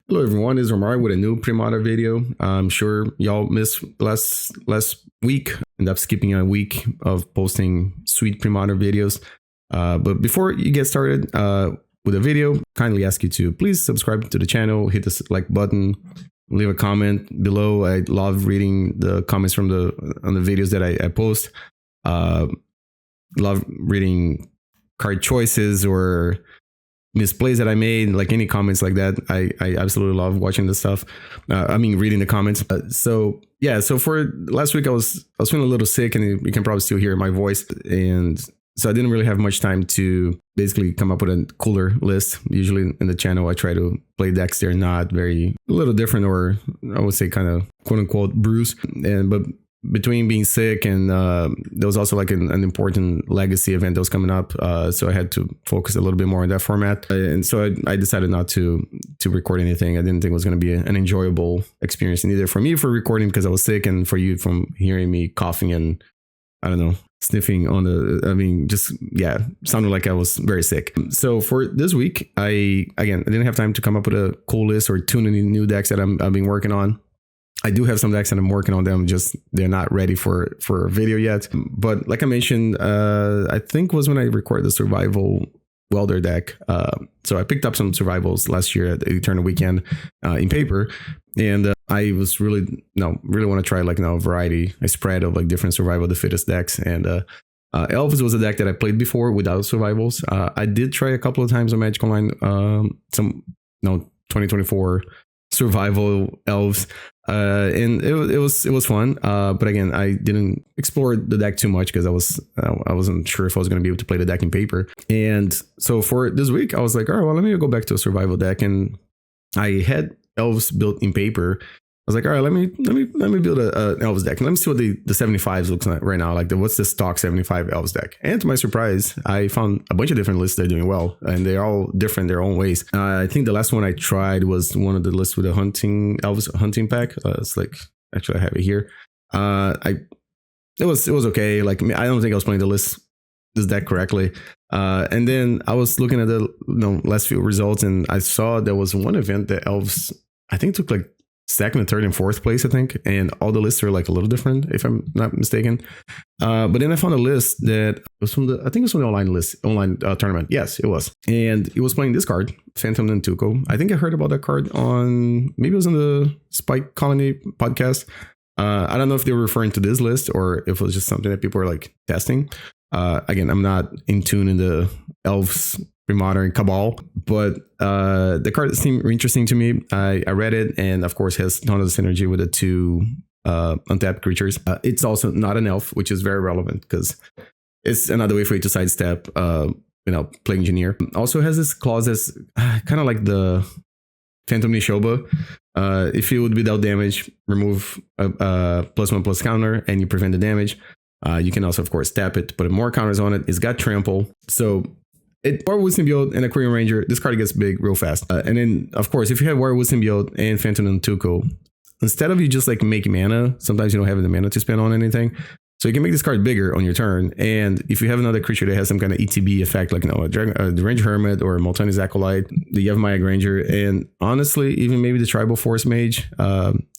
Hello everyone, it's Romario with a new Premodern video. I'm sure y'all missed last week. Ended up skipping a week of posting sweet Premodern videos. But before you get started with the video, kindly ask you to please subscribe to the channel, hit the like button, leave a comment below. I love reading the comments from the videos that I post. Love reading card choices or misplays that I made, like any comments like that. I absolutely love watching this stuff. Reading the comments. So for last week I was feeling a little sick, and you can probably still hear my voice, and so I didn't really have much time to basically come up with a cooler list. Usually in the channel I try to play decks that are not a little different, or I would say kind of quote unquote bruised. But between being sick and there was also like an important legacy event that was coming up, so I had to focus a little bit more on that format, and so I decided not to record anything. I didn't think it was going to be an enjoyable experience, neither for me for recording because I was sick, and for you from hearing me coughing and I don't know, sniffing on sounded like I was very sick. So for this week, I didn't have time to come up with a cool list or tune any new decks that I've been working on. I do have some decks and I'm working on them, just they're not ready for a video yet. But like I mentioned, I think was when I recorded the Survival Welder deck. So I picked up some Survivals last year at the Eternal Weekend in paper. And I was really want to try a variety, a spread of like different Survival the Fittest decks. And Elves was a deck that I played before without Survivals. I did try a couple of times on Magic Online, 2024 Survival Elves. And it was fun, but again, I didn't explore the deck too much because I wasn't sure if I was going to be able to play the deck in paper. And so for this week, I was like, all right, well, let me go back to a survival deck, and I had Elves built in paper. I was like, all right, let me build an Elves deck, and let me see what the 75s looks like right now. Like what's the stock 75 Elves deck? And to my surprise, I found a bunch of different lists that are doing well, and they're all different in their own ways. I think the last one I tried was one of the lists with a Elves hunting pack. It's like, actually I have it here. It was okay. Like I don't think I was playing this deck correctly. And then I was looking at the last few results, and I saw there was one event that Elves I think took like second, third, and fourth place, I think, and all the lists are like a little different, if I'm not mistaken. But then I found a list that was from the online tournament. Yes, it was, and it was playing this card, Phantom Nantuko. I think I heard about that card maybe it was on the Spike Colony podcast. I don't know if they were referring to this list or if it was just something that people were like testing. Again, I'm not in tune in the Elves Premodern cabal, but the card seemed interesting to me. I read it, and of course has a ton of synergy with the two untapped creatures. It's also not an elf, which is very relevant because it's another way for you to sidestep Plague Engineer. Also has this clause that's kind of like the Phantom Nishoba. If you would without damage, remove a +1/+1 counter and you prevent the damage. You can also of course tap it to put more counters on it. It's got trample, so Wirewood Symbiote and a Quirion Ranger, this card gets big real fast. And then, of course, if you have Wirewood Symbiote and Phantom Nantuko, instead of you just like making mana, sometimes you don't have the mana to spend on anything. So you can make this card bigger on your turn. And if you have another creature that has some kind of ETB effect, like a Deranged Hermit or Multani's Acolyte, the Yavimaya Granger, and honestly, even maybe the Tribal Forcemage,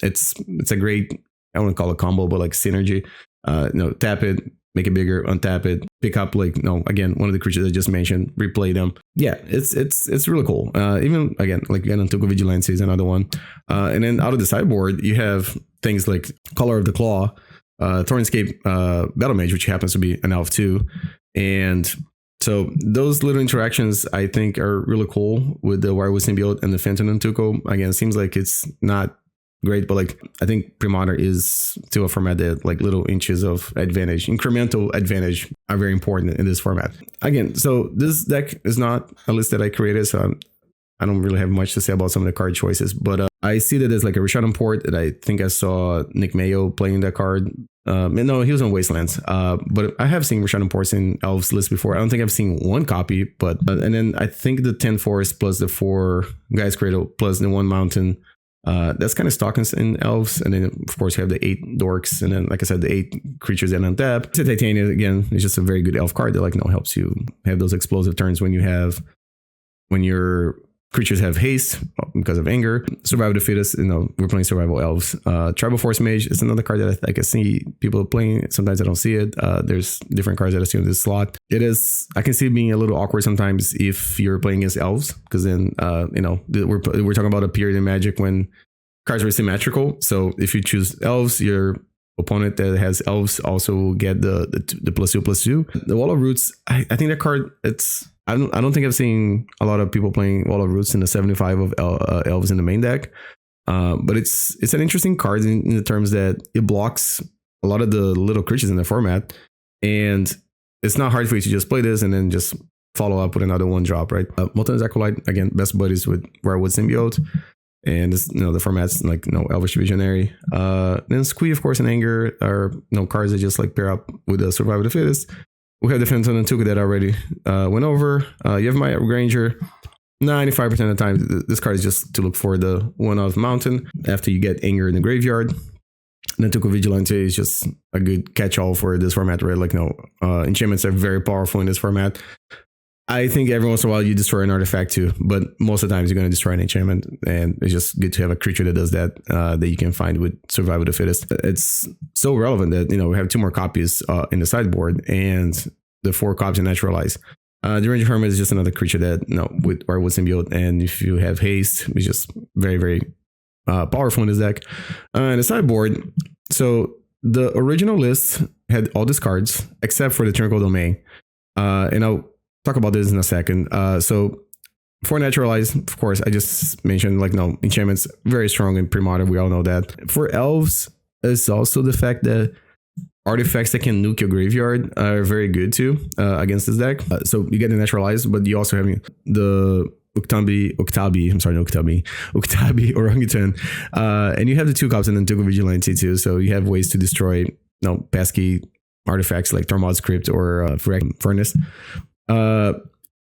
it's a great, I wouldn't call it combo, but like synergy. Tap it, make it bigger, untap it, pick up again, one of the creatures I just mentioned, replay them. Yeah, it's really cool. Even again, Nantuko Vigilante is another one. And then out of the sideboard, you have things like Color of the Claw, Thornscape Battlemage, which happens to be an elf too. And so those little interactions I think are really cool with the Wirewood Symbiote and the Phantom Nantuko. Again, it seems like it's not great, but I think Premodern is still a format that little inches of advantage, incremental advantage, are very important in this format. Again, so this deck is not a list that I created, so I don't really have much to say about some of the card choices, but I see that there's like a Rishadan Port that I think I saw Nick Mayo playing that card. No, he was on Wastelands, but I have seen Rishadan Ports in Elves list before. I don't think I've seen one copy, but and then I think the 10 Forest plus the 4 Gaia's Cradle plus the 1 Mountain, that's kind of stock in Elves. And then of course you have the 8 Dorks, and then like I said, the 8 creatures that untap. Titania again is just a very good elf card that helps you have those explosive turns when you're creatures have haste because of anger. Survival the Fittest, we're playing Survival Elves. Tribal Forcemage is another card that I can see people playing. Sometimes I don't see it. There's different cards that I see in this slot. I can see it being a little awkward sometimes if you're playing against Elves, because then, we're talking about a period in Magic when cards were symmetrical. So if you choose Elves, your opponent that has Elves also will get the +2/+2. The Wall of Roots, I think that card, I don't think I've seen a lot of people playing Wall of Roots in the 75 of Elves in the main deck. But it's an interesting card in the terms that it blocks a lot of the little creatures in the format. And it's not hard for you to just play this and then just follow up with another 1-drop, right? Multani's Acolyte, again, best buddies with Wirewood Symbiote. And this, the format's like Elvish Visionary. Then Squee, of course, and Anger are cards that just like pair up with the Survival of the Fittest. We have the Phantom Nantuko that already went over. Yavimaya Granger. 95% of the time, this card is just to look for the 1-of Mountain after you get Anger in the graveyard. Nantuko Vigilante is just a good catch-all for this format, right? Like, enchantments are very powerful in this format. I think every once in a while you destroy an artifact too, but most of the times you're going to destroy an enchantment, and it's just good to have a creature that does that, that you can find with Survival of the Fittest. It's so relevant that, we have 2 more copies in the sideboard and the 4 copies in Naturalize. Deranged Hermit is just another creature that, with Wirewood Symbiote, and if you have haste, it's just very, very powerful in this deck. And the sideboard, so the original list had all these cards except for the Tranquil Domain. And I'll talk about this in a second. So for Naturalize, of course, I just mentioned enchantments very strong in Premodern. We all know that. For Elves, it's also the fact that artifacts that can nuke your graveyard are very good too against this deck. So you get the Naturalize, but you also have the Uktabi Orangutan, and you have the 2 copies in Nantuko Vigilante too. So you have ways to destroy pesky artifacts like Tormod's Crypt or Furnace.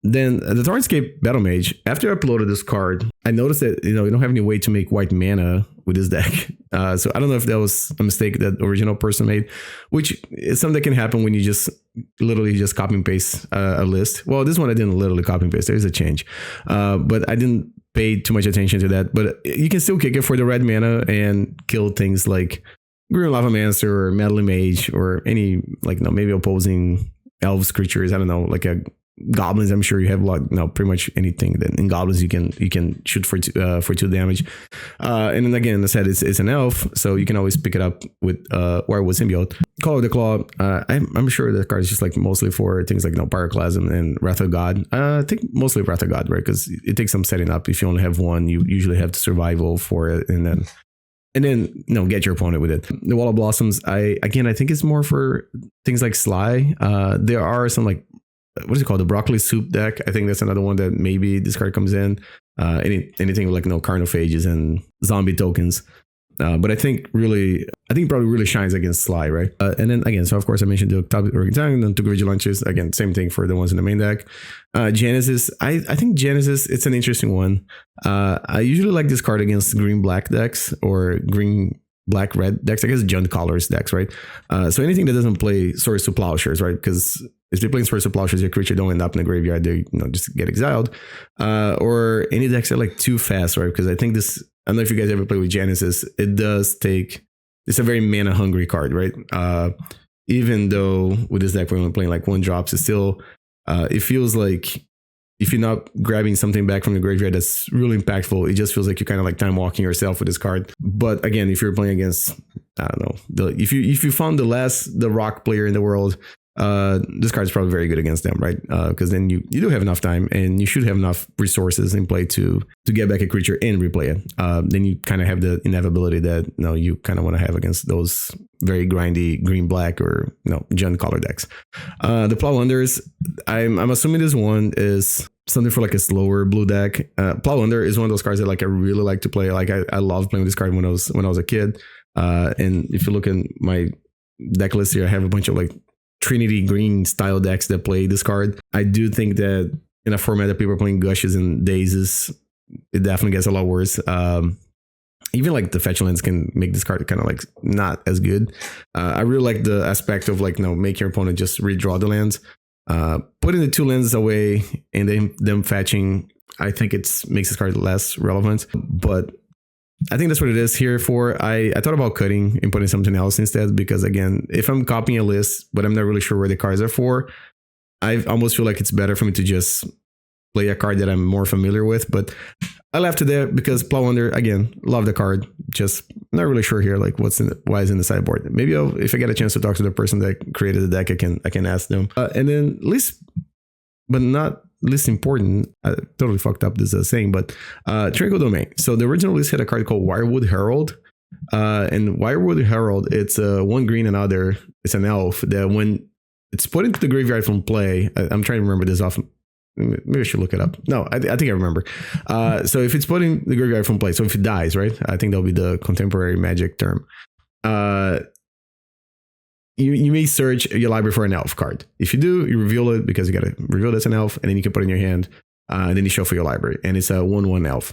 Then the Thornscape Battlemage, after I uploaded this card, I noticed that, you don't have any way to make white mana with this deck. So I don't know if that was a mistake that the original person made, which is something that can happen when you just literally just copy and paste a list. Well, this one I didn't literally copy and paste. There is a change. But I didn't pay too much attention to that. But you can still kick it for the red mana and kill things like Green Lava Mancer or Meddling Mage or any, maybe opposing Elves creatures. I don't know, Goblins. I'm sure you have pretty much anything that in Goblins you can shoot for 2 damage. And then again, as I said, it's an elf, so you can always pick it up with Wirewood Symbiote. Call of the Claw. I'm sure the card is just mostly for things like Pyroclasm and Wrath of God. I think mostly Wrath of God, right? Because it takes some setting up. If you only have 1, you usually have to survival for it, and then get your opponent with it. The Wall of Blossoms, I think it's more for things like Sly. There are some what is it called? The Broccoli Soup deck. I think that's another one that maybe this card comes in. Anything with Carnophages and zombie tokens. But I think probably really shines against Sly, right? And then again, so of course I mentioned the Uktabi Orangutan and Nantuko Vigilantes. Again, same thing for the ones in the main deck. Genesis, I think Genesis, it's an interesting one. I usually like this card against green-black decks or green-black-red decks. I guess Jund Colors decks, right? So anything that doesn't play Swords to Plowshares, right? Because if they're playing Swords to Plowshares, your creature don't end up in the graveyard. They just get exiled. Or any decks that are too fast, right? Because I think this, I don't know if you guys ever play with Genesis. It's a very mana hungry card, right? Even though with this deck we're only playing 1-drops, it's still it feels like if you're not grabbing something back from the graveyard that's really impactful, it just feels like you're kind of time walking yourself with this card. But again, if you're playing against, I don't know, if you found the rock player in the world, this card is probably very good against them, right? Because then you do have enough time and you should have enough resources in play to get back a creature and replay it. Then you kind of have the inevitability that you kind of want to have against those very grindy green-black or Jund color decks. The Plow Unders, I'm assuming this one is something for a slower blue deck. Plow Under is one of those cards that I really like to play. I love playing with this card when I was a kid. And if you look at my deck list here, I have a bunch of Trinity Green style decks that play this card. I do think that in a format that people are playing Gushes and Dazes, it definitely gets a lot worse. Even the fetch lands can make this card kind of not as good. I really like the aspect of make your opponent just redraw the lands. Putting the 2 lands away and then them fetching I think makes this card less relevant, but I think that's what it is here for. I thought about cutting and putting something else instead, because again, if I'm copying a list, but I'm not really sure where the cards are for, I almost feel like it's better for me to just play a card that I'm more familiar with. But I left it there because Plow Under, again, love the card. Just not really sure here, like why is in the sideboard. Maybe if I get a chance to talk to the person that created the deck, I can ask them. And then least, but not least important, I totally fucked up this saying, but Tranquil Domain. So the original list had a card called Wirewood Herald. And Wirewood Herald, it's 1 green and other. It's an elf that when it's put into the graveyard from play, I'm trying to remember this off. Maybe I should look it up. No, I think I remember. So if it's put in the graveyard from play, so if it dies, right? I think that'll be the contemporary Magic term. You may search your library for an elf card. If you do, you reveal it because you got to reveal it as an elf, and then you can put it in your hand, and then you shuffle your library, and it's a 1/1 elf.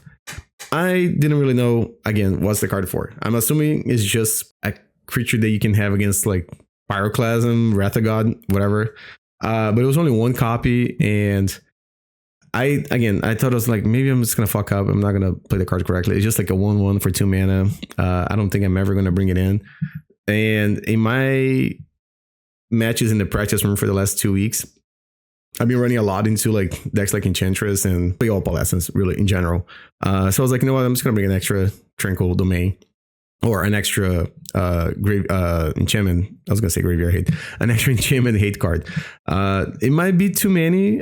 I didn't really know, again, what's the card for. I'm assuming it's just a creature that you can have against like Pyroclasm, Wrath of God, whatever. But it was only 1 copy, and I thought it was like, maybe I'm just going to fuck up. I'm not going to play the card correctly. It's just like a 1/1 for 2 mana. I don't think I'm ever going to bring it in. And in my matches in the practice room for the last 2 weeks, I've been running a lot into like decks like Enchantress and play all Opalescence really in general. So I was like, you know what? I'm just going to bring an extra Tranquil Domain or an extra enchantment. I was going to say graveyard hate. An extra enchantment hate card. It might be too many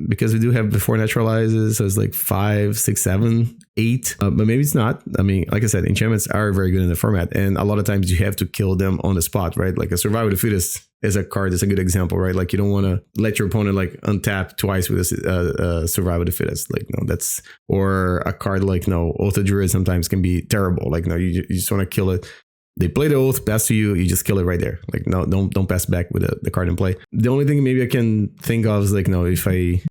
because we do have before Naturalizes. So it's like 5, 6, 7, 8. But maybe it's not. I mean, like I said, enchantments are very good in the format. And a lot of times you have to kill them on the spot, right? Like a Survival of the Fittest is a card that's a good example, right? Like you don't want to let your opponent like untap twice with a Survival of the Fittest. Like, no, that's, or a card like, no, Oath of Druid sometimes can be terrible. Like, no, you just want to kill it. They play the oath, pass to you, you just kill it right there. Like, no, don't pass back with the card in play. The only thing maybe I can think of is like, no, if I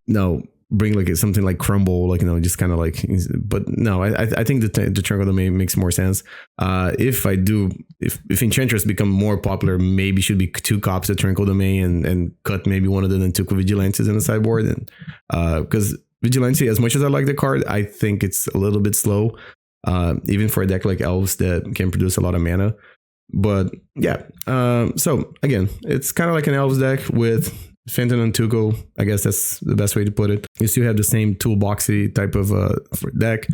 bring like something like Crumble, like, just kind of like, but no, I think the Tranquil Domain makes more sense. If Enchantress become more popular, maybe should be 2 copies of Tranquil Domain and cut maybe one of the Nantuko Vigilantes in the sideboard. And because Vigilante, as much as I like the card, I think it's a little bit slow. Even for a deck like Elves that can produce a lot of mana. But yeah, so again, it's kind of like an Elves deck with Phantom Nantuko. I guess that's the best way to put it. You still have the same toolboxy type of deck.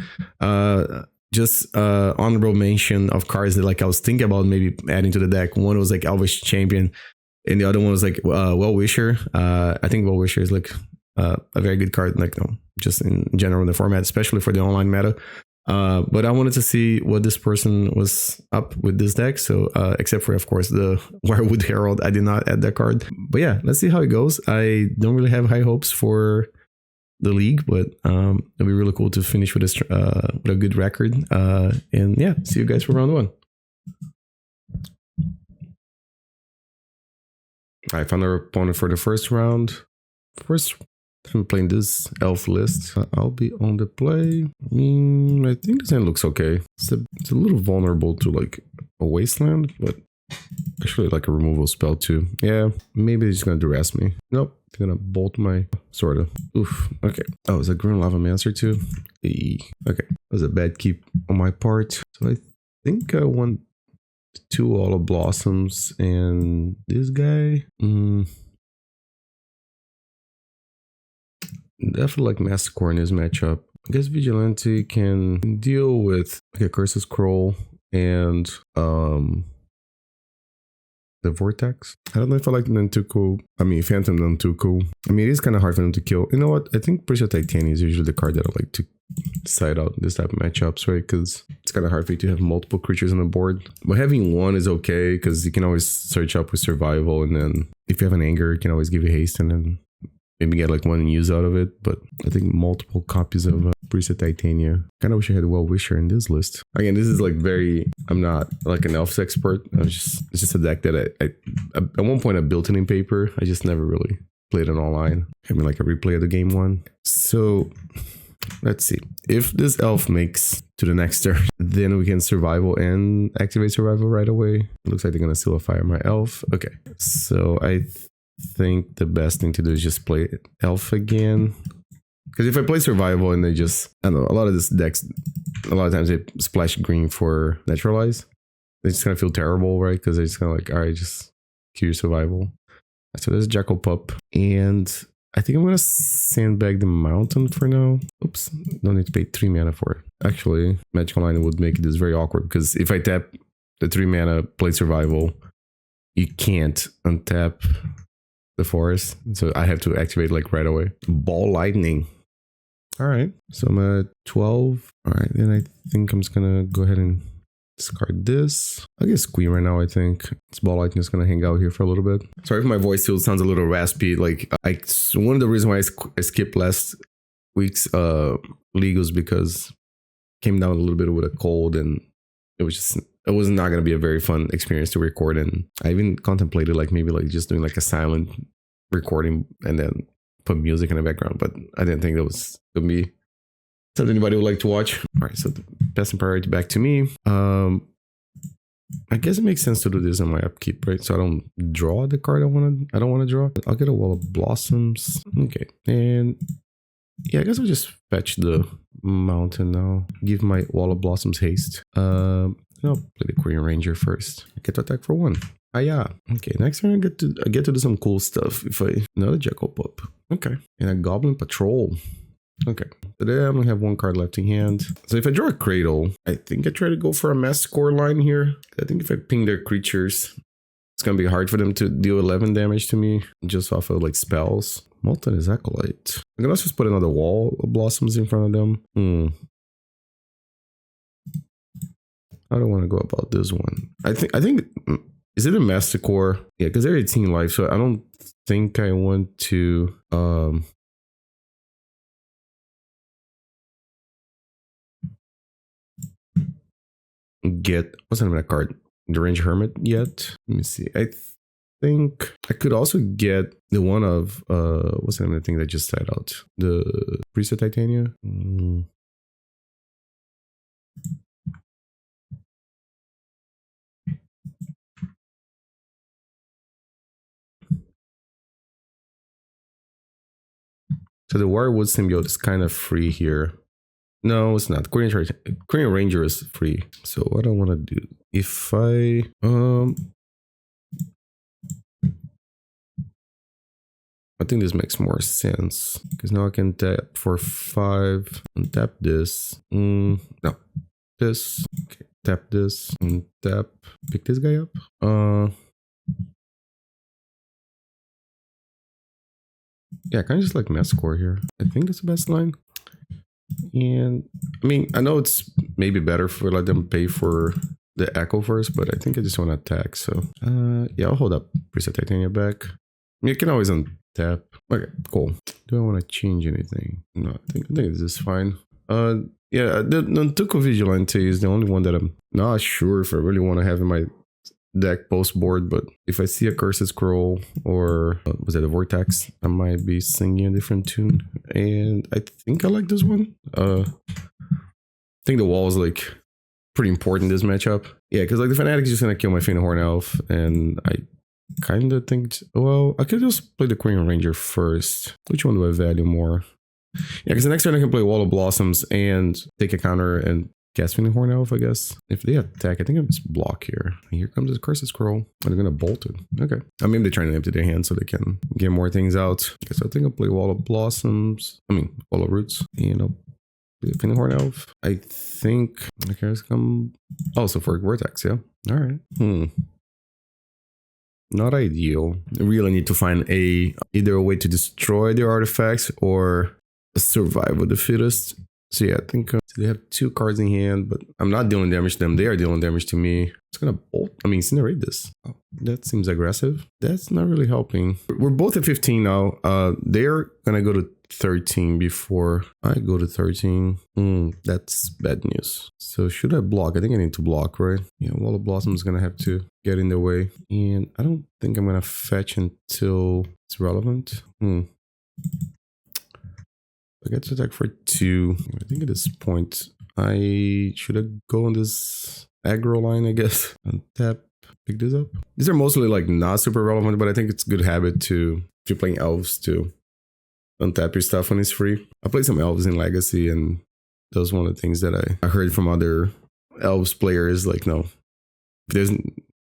Just honorable mention of cards that like I was thinking about maybe adding to the deck. One was like Elvish Champion, and the other one was like Well Wisher. I think Well Wisher is like a very good card, like just in general in the format, especially for the online meta. But I wanted to see what this person was up with this deck. So, except for, of course, the Wirewood Herald, I did not add that card. But yeah, let's see how it goes. I don't really have high hopes for the league, but it'll be really cool to finish with with a good record. And yeah, see you guys for round 1. I found our opponent for the first round. I'm playing this elf list. I'll be on the play. I think this hand looks okay. It's a little vulnerable to like a wasteland, but actually like a removal spell too. Yeah, maybe he's gonna duress me. Nope, they're gonna bolt my sort of. Oof. Okay. Oh, is that Green Lava Mancer too? Okay, that was a bad keep on my part. So I think I want 2 All of Blossoms and this guy. Definitely like Masticore in his matchup. I guess Vigilante can deal with like a Curse's Scroll and the Vortex. I don't know if I like the Phantom Nantuko. I mean, it is kind of hard for them to kill. You know what? I think Priest of Titania is usually the card that I like to side out this type of matchups, right? Because it's kind of hard for you to have multiple creatures on the board. But having one is okay because you can always search up with survival, and then if you have an anger, you can always give you haste and then maybe get like 1 use out of it. But I think multiple copies of Priest of Titania. Kind of wish I had a Well Wisher in this list. Again, this is like I'm not like an Elves expert. It's just a deck that I at one point I built it in paper. I just never really played it online. Having like a replay of the game 1. So let's see. If this elf makes to the next turn, then we can survival and activate survival right away. It looks like they're gonna seal a fire my elf. Okay, so I think the best thing to do is just play elf again. Because if I play survival and they just, I don't know, a lot of this decks, a lot of times they splash green for Naturalize. They just kind of feel terrible, right? Because they're just kind of like, all right, just cure survival. So there's Jackal Pup. And I think I'm going to sandbag the mountain for now. Oops, don't need to pay 3 mana for it. Actually, Magical Line would make this very awkward because if I tap the 3 mana, play survival, you can't untap the forest. So I have to activate like right away. Ball Lightning. All right, so I'm at 12. All right, then I think I'm just going to go ahead and discard this. I'll get Squee right now, I think. This Ball Lightning is going to hang out here for a little bit. Sorry if my voice still sounds a little raspy. Like, one of the reasons why I skipped last week's league was because I came down a little bit with a cold, and it was not going to be a very fun experience to record. And I even contemplated like maybe like just doing like a silent recording and then put music in the background, but I didn't think that was going to be something anybody would like to watch. All right, so the best and priority back to me. I guess it makes sense to do this on my upkeep, right? So I don't draw the card I don't want to draw. I'll get a Wall of Blossoms. Okay, and yeah, I guess I'll just fetch the mountain now. Give my Wall of Blossoms haste. I'll play the Quirion Ranger first. I get to attack for 1. Ah, yeah. Okay, next turn I get to do some cool stuff. Another Jackal Pup. Okay, and a Goblin Patrol. Okay, today I only have 1 card left in hand. So if I draw a Cradle, I think I try to go for a Masticore line here. I think if I ping their creatures, it's going to be hard for them to deal 11 damage to me just off of like spells. Multani's Acolyte. I can also just put another Wall of Blossoms in front of them. I don't want to go about this one. I think is it a Masticore? Yeah, because they're 18 life, so I don't think I want to get, what's the name of that card? Deranged Hermit yet? Let me see. I think I could also get the one of what's the name of the thing that just sat out? The Priest of Titania? So the Wirewood Symbiote is kind of free here. No, it's not. Quirion Ranger is free. So what I want to do, if I think this makes more sense because now I can tap for 5 and tap this. No, this. Okay, tap this and tap. Pick this guy up. Yeah, kind of just like Masticore here. I think it's the best line. And I mean, I know it's maybe better for let them pay for the Echo first, but I think I just want to attack. So yeah, I'll hold up Priest of Titania back. You can always untap. Okay, cool. Do I want to change anything? No, I think this is fine. Yeah, the Nantuko Vigilante is the only one that I'm not sure if I really want to have in my deck post board, but if I see a Cursed Scroll or was it a Vortex, I might be singing a different tune. And I think I like this one. I think the wall is like pretty important in this matchup. Yeah, because like the Fanatic is just gonna kill my Fyndhorn Elf, and I kind of think, well, I could just play the Quirion Ranger first. Which one do I value more? Yeah, because the next turn I can play Wall of Blossoms and take a counter and cast Fyndhorn Elf, I guess. If they attack, I think I'm just block here. Here comes this Cursed Scroll. And they're going to bolt it. Okay. I mean, they're trying to empty their hand so they can get more things out. Okay, so I think I'll play Wall of Blossoms. Wall of Roots. And I'll play Fyndhorn Elf. I think... Okay, let's come... Oh, so for Vortex, yeah. All right. Not ideal. I really need to find either a way to destroy their artifacts or survive with the Fittest. So yeah, I think they have 2 cards in hand, but I'm not dealing damage to them. They are dealing damage to me. It's gonna bolt. Incinerate this. Oh, that seems aggressive. That's not really helping. We're both at 15 now. They're gonna go to 13 before I go to 13. That's bad news. So should I block? I think I need to block, right? Yeah, Wall of Blossom is gonna have to get in the way. And I don't think I'm gonna fetch until it's relevant. I get to attack for 2. I think at this point, I should go on this aggro line, I guess. Untap, pick this up. These are mostly like not super relevant, but I think it's a good habit to, if you're playing elves, to untap your stuff when it's free. I played some elves in Legacy, and that was one of the things that I heard from other elves players. Like, no, if there's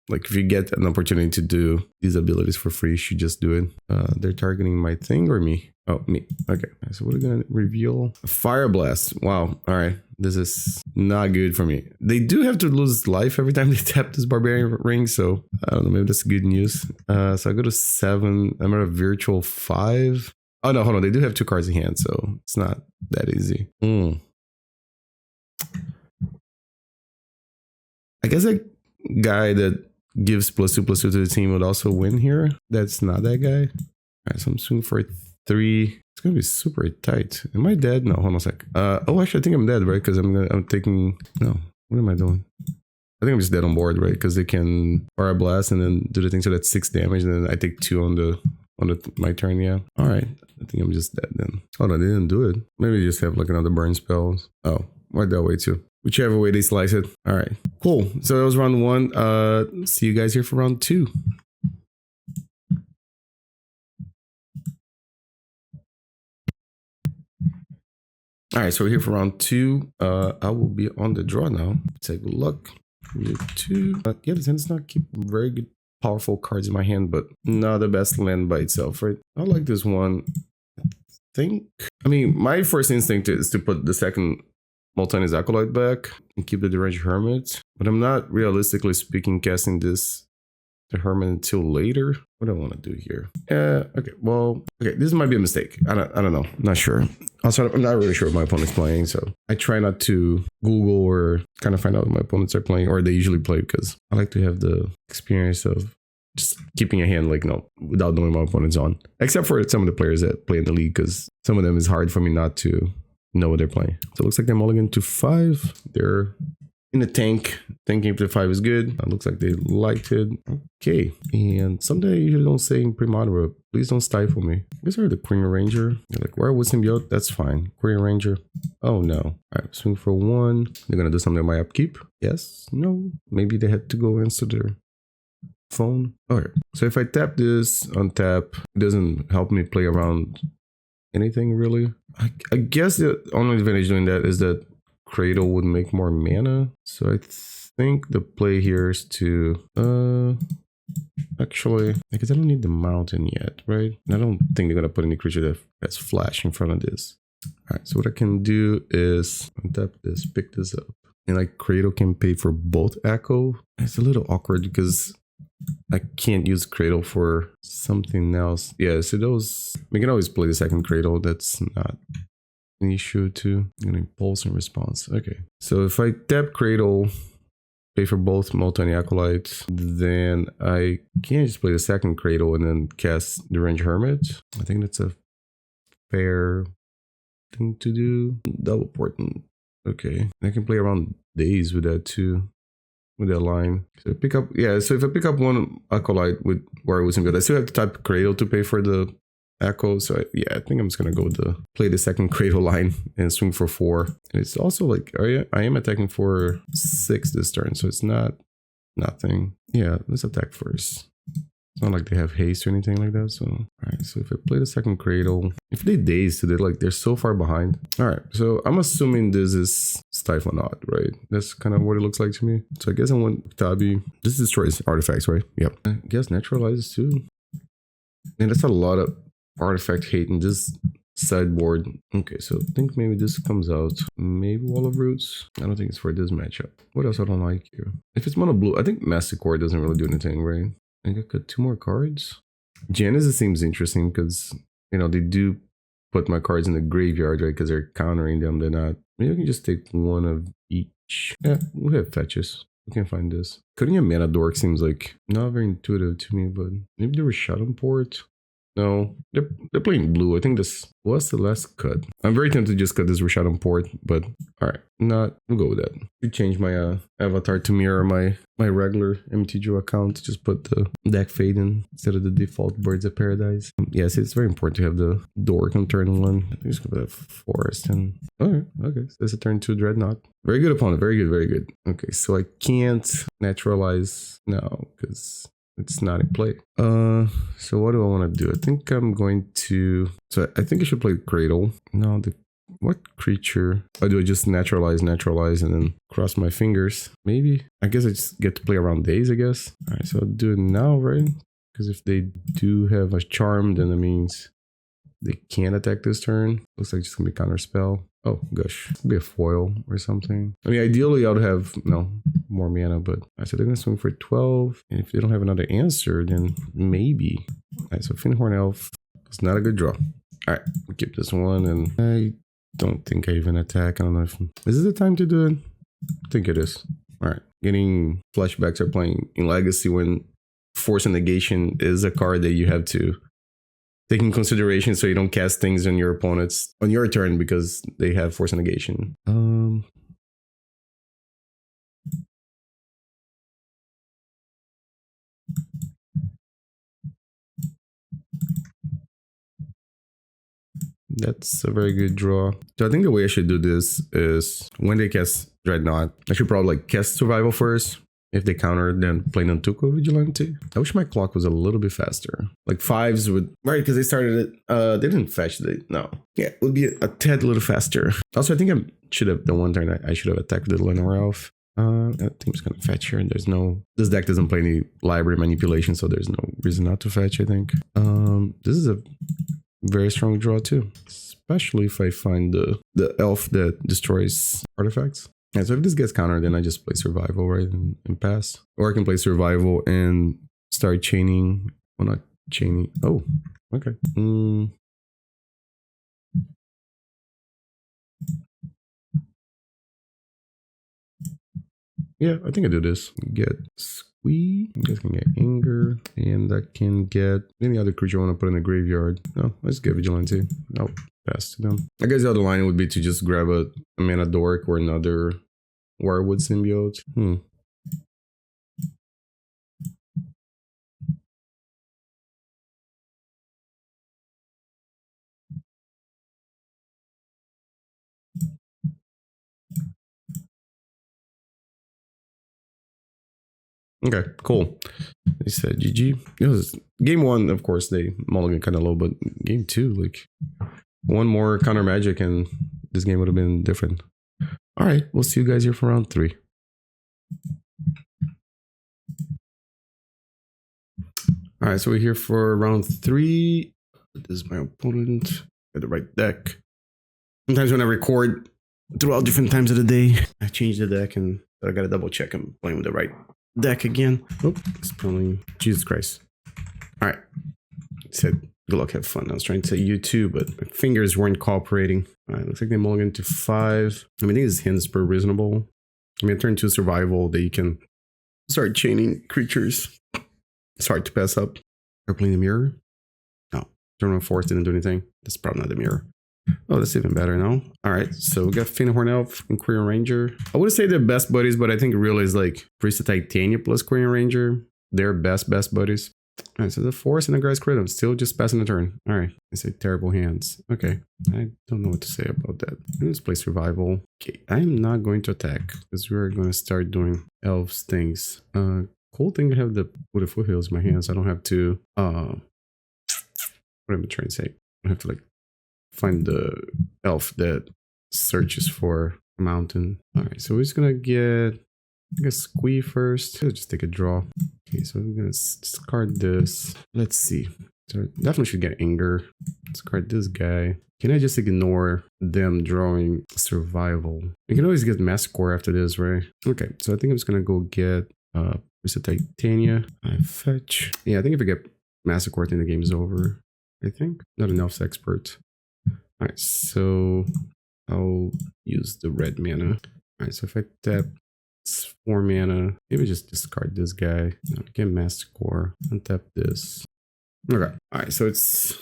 like, if you get an opportunity to do these abilities for free, you should just do it. They're targeting my thing or me? Oh, me. Okay. So what are we gonna reveal? Fire Blast. Wow. All right. This is not good for me. They do have to lose life every time they tap this Barbarian Ring, so I don't know. Maybe that's good news. So I go to 7. I'm at a virtual 5. Oh no, hold on. They do have 2 cards in hand, so it's not that easy. I guess that guy that gives +2/+2 to the team would also win here. That's not that guy. All right, so I'm swinging for 3. It's gonna be super tight. Am I dead? No, hold on a sec. Oh, actually, I think I'm dead, right? Because I'm taking. No, what am I doing? I think I'm just dead on board, right? Because they can fire blast and then do the thing, so that's 6 damage, and then I take 2 on my turn. Yeah. All right. I think I'm just dead then. Oh no, they didn't do it. Maybe they just have like another burn spell. Oh, why that way too? Whichever way they slice it. All right. Cool. So that was round 1. See you guys here for round 2. All right, so we're here for round 2. I will be on the draw now. Take a look. 2. Yeah, this hand's not keep very good, powerful cards in my hand, but not the best land by itself, right? I like this one. I mean, my first instinct is to put the second Multani's Acolyte back and keep the Deranged Hermit, but I'm not realistically speaking casting the Hermit until later. What do I want to do here? Okay, well, okay, this might be a mistake. I don't know. I'm not sure. Also, I'm not really sure what my opponent's playing, so I try not to Google or kind of find out what my opponents are playing, or they usually play, because I like to have the experience of just keeping a hand, like, no, without knowing my opponent's on. Except for some of the players that play in the league, because some of them is hard for me not to know what they're playing. So it looks like they're mulligan to 5. They're in the tank. Thinking if the 5 is good. It looks like they liked it. Okay. And something I usually don't say in Premodern, but please don't stifle me. These are the Quirion Ranger. They're like, Wirewood Symbiote, that's fine. Quirion Ranger. Oh no. All right, swing for 1. They're gonna do something on my upkeep. Yes, no. Maybe they had to go into their phone. Okay. So if I tap this, untap, it doesn't help me play around anything really. I guess the only advantage doing that is that Cradle would make more mana. So I think the play here is to actually, I guess I don't need the mountain yet, right? I don't think they're gonna put any creature that's flash in front of this. All right, so what I can do is untap this, pick this up, and like Cradle can pay for both Echo. It's a little awkward because I can't use Cradle for something else. Yeah, so those, we can always play the second Cradle. That's not an issue too. I'm gonna impulse and response. Okay, so if I tap Cradle, pay for both Multani Acolyte, then I can just play the second Cradle and then cast Deranged Hermit. I think that's a fair thing to do. Double portent. Okay, I can play around days with that too. With that line. So pick up, yeah, so if I pick up one Acolyte with Wirewood Symbiote, I still have to type Cradle to pay for the Echo. So yeah, I think I'm just gonna go to play the second Cradle line and swing for 4. And it's also like, I am attacking for 6 this turn, so it's not nothing. Yeah, let's attack first. It's not like they have haste or anything like that. So all right, so if I play the second Cradle, if they daze, so they're so far behind. All right, so I'm assuming this is Stifle Not, right? That's kind of what it looks like to me. So I guess I want Uktabi. This destroys artifacts, right? Yep. I guess Naturalize too. And that's a lot of artifact hate in this sideboard. Okay, so I think maybe this comes out. Maybe Wall of Roots. I don't think it's for this matchup. What else I don't like here? If it's mono blue, I think Masticore doesn't really do anything, right? I think I got 2 more cards. Genesis seems interesting because, you know, they do put my cards in the graveyard, right? Because they're countering them. They're not. Maybe I can just take 1 of each. Yeah, we have fetches. We can find this. Cutting a mana dork seems like not very intuitive to me, but maybe the Rishadan Port. No, they're playing blue. I think this was the last cut. I'm very tempted to just cut this Rishadan Port, but all right, we'll go with that. I change my avatar to mirror my regular MTGO account. Just put the deck fade in instead of the default Birds of Paradise. Yes, it's very important to have the dork on turn 1. I think it's gonna be a forest and okay. So that's a turn 2 Dreadnought. Very good opponent. Very good. Okay, so I can't naturalize now because it's not in play. So what do I want to do? I think I'm going to. So I think I should play Cradle. No, what creature? I do I just naturalize, and then cross my fingers. Maybe. I guess I just get to play around days, I guess. All right, so I'll do it now, right? Because if they do have a charm, then that means they can't attack this turn. Looks like it's just gonna be counter spell. Oh gosh, could be a foil or something. I mean, ideally I would have more mana, but so they're gonna swing for 12. And if they don't have another answer, then maybe. All right, so Fittest Elf. It's not a good draw. All right, we'll keep this one, and I don't think I even attack. I don't know if is this the time to do it. I think it is. All right, getting flashbacks are playing in Legacy when Force and Negation is a card that you have to take in consideration so you don't cast things on your opponents on your turn because they have Force and Negation. That's a very good draw. So I think the way I should do this is when they cast Dreadnought, I should probably cast Survival first. If they counter, then play Nantuko Vigilante. I wish my clock was a little bit faster. Like 5s would, right? Because they started it, they didn't fetch it. No. Yeah, it would be a tad little faster. Also, I think I should have, the one turn I should have attacked with the Llanowar Elf. I think I'm just going to fetch here. And there's no, this deck doesn't play any library manipulation, so there's no reason not to fetch, I think. This is a very strong draw too. Especially if I find the elf that destroys artifacts. Yeah, so if this gets countered, then I just play Survival, right, and pass. Or I can play Survival and start chaining. Well, not chaining. Oh, okay. Yeah, I think I do this. Get Squee. You guys can get Anger. And I can get any other creature I want to put in the graveyard. No, let's get Vigilante. Oh, pass to them. I guess the other line would be to just grab a Mana Dork or another Wirewood Symbiote. Okay, cool. They said GG. It was game 1, of course, they mulligan kind of low, but game 2, like one more counter magic and this game would have been different. All right, we'll see you guys here for round 3. All right, so we're here for round 3. This is my opponent. Got the right deck. Sometimes when I record throughout different times of the day, I change the deck and I gotta double check I'm playing with the right deck again. Oh, it's probably Jesus Christ. All right, it said good luck, have fun. I was trying to say you too, but my fingers weren't cooperating. All right, looks like they mulligan to 5. I mean, I think this hints per reasonable. I mean, turn to Survival that you can start chaining creatures. It's hard to pass up. Are playing the mirror? No, turn on Force didn't do anything. That's probably not the mirror. Oh, that's even better now. All right, so we got Fyndhorn Elf and Quirion Ranger. I wouldn't say they're best buddies, but I think really is like Priest of Titania plus Quirion Ranger. They're best buddies. All right, so the Force and the Grass Crit, I'm still just passing the turn. All right, I say terrible hands. Okay, I don't know what to say about that. Let's play Survival. Okay, I'm not going to attack because we're going to start doing Elves things. Cool thing to have the Wooded Foothills in my hands. I don't have to, what am I trying to say? I have to like find the elf that searches for a mountain. All right, so we're just gonna get, I guess, Squee first. Let's just take a draw. Okay, so I'm gonna discard this. Let's see. So definitely should get Anger. Discard this guy. Can I just ignore them drawing Survival? We can always get Masticore after this, right? Okay, so I think I'm just gonna go get Priest of Titania. I fetch. Yeah, I think if I get Masticore, I think the game is over. I think. Not an Elf's expert. All right, so I'll use the red mana. All right, so if I tap, it's 4 mana. Maybe just discard this guy. Get Masticore. Untap this. Okay. All right, so it's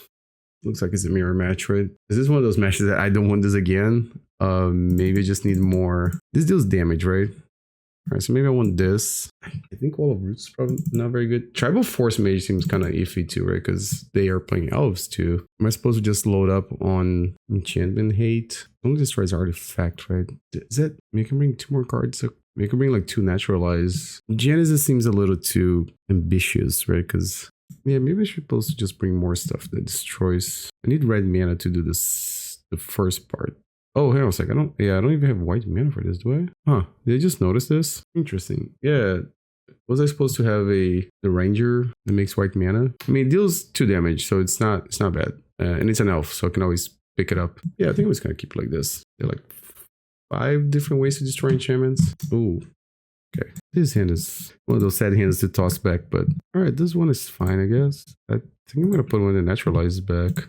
looks like it's a mirror match, right? Is this one of those matches that I don't want this again? Maybe I just need more. This deals damage, right? All right, so maybe I want this. I think Wall of Roots is probably not very good. Tribal Forcemage seems kind of iffy too, right? Because they are playing Elves too. Am I supposed to just load up on Enchantment Hate? Only destroys Artifact, right? Is that, you can bring 2 more cards We could bring like 2 Naturalize. Genesis seems a little too ambitious, right? Because, yeah, maybe I should supposed to just bring more stuff that destroys. I need red mana to do this, the first part. Oh, hang on a sec. I don't even have white mana for this, do I? Huh. Did I just notice this? Interesting. Yeah. Was I supposed to have the Ranger that makes white mana? I mean, it deals 2 damage, so it's not bad. And it's an elf, so I can always pick it up. Yeah, I think I'm just gonna keep it like this. There are like 5 different ways to destroy enchantments. Ooh. Okay. This hand is one of those sad hands to toss back, but alright, this one is fine, I guess. I think I'm gonna put one of the Naturalize back.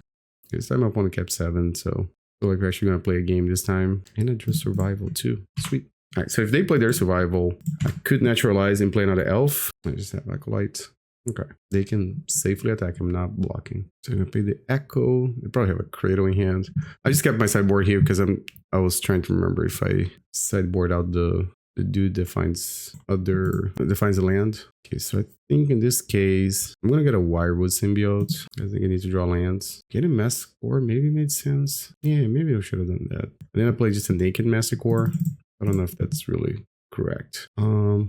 This time my opponent kept 7, so I feel like we're actually gonna play a game this time. And I drew survival too. Sweet. Alright, so if they play their survival, I could Naturalize and play another elf. I just have Acolyte. Okay. They can safely attack him, not blocking. So I'm gonna play the Echo. They probably have a Cradle in hand. I just kept my sideboard here because I was trying to remember if I sideboard out the dude that finds the land. Okay, so I think in this case, I'm gonna get a Wirewood Symbiote. I think I need to draw lands. Getting Masticore maybe made sense. Yeah, maybe I should have done that. And then I played just a naked Masticore. I don't know if that's really correct. I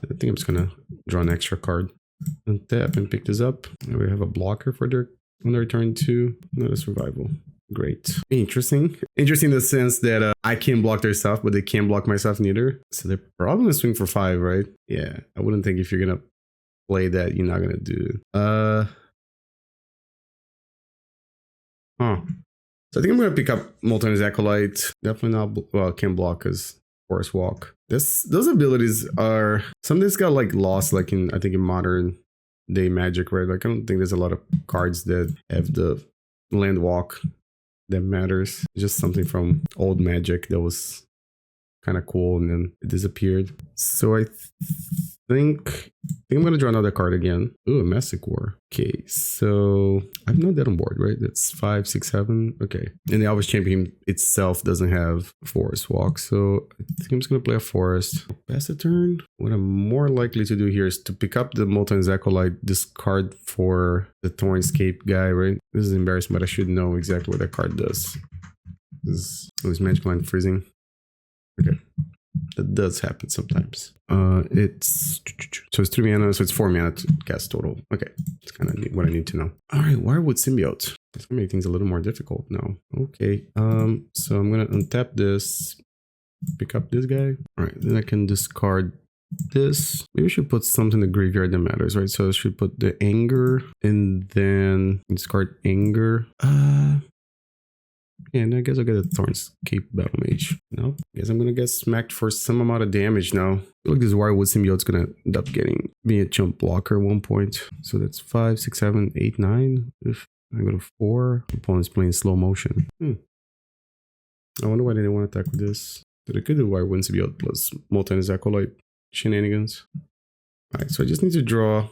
think I'm just gonna draw an extra card and tap and pick this up. And we have a blocker for their on their turn 2. Another survival. Great. Interesting. Interesting in the sense that I can't block their stuff, but they can't block my stuff neither. So they're probably gonna swing for 5, right? Yeah. I wouldn't think if you're gonna play that, you're not gonna do. So I think I'm gonna pick up Multani's Acolyte. Definitely not. Well, can't block because Forest Walk. Those abilities are some that's got like lost, like in I think in modern day Magic, right? Like I don't think there's a lot of cards that have the land walk that matters. It's just something from old Magic that was kind of cool and then it disappeared. So I think I'm gonna draw another card again. Ooh, a Masticore. Okay, so I'm not that on board, right? That's 5, 6, 7. Okay. And the Elvish Champion itself doesn't have Forest Walk, so I think I'm just gonna play a Forest. Pass the turn. What I'm more likely to do here is to pick up the Multani's Acolyte, discard for the Thornscape guy, right? This is embarrassing, but I should know exactly what that card does. This is Magic Line Freezing. Okay. That does happen sometimes. It's 3 mana, so it's 4 mana to cast total. Okay, it's kind of what I need to know. All right, Wirewood Symbiote. That's gonna make things a little more difficult now. Okay, so I'm gonna untap this, pick up this guy. All right, then I can discard this. Maybe I should put something in the graveyard that matters, right? So I should put the Anger and then discard Anger. And I guess I'll get a Thornscape Battlemage. No, I guess I'm gonna get smacked for some amount of damage now. I feel like this Wirewood Symbiote's gonna end up being a jump blocker at one point. So that's 5, 6, 7, 8, 9. If I go to 4, opponent's playing slow motion. I wonder why they didn't want to attack with this. So they could do Wirewood Symbiote plus Multani's Acolyte shenanigans. Alright, so I just need to draw.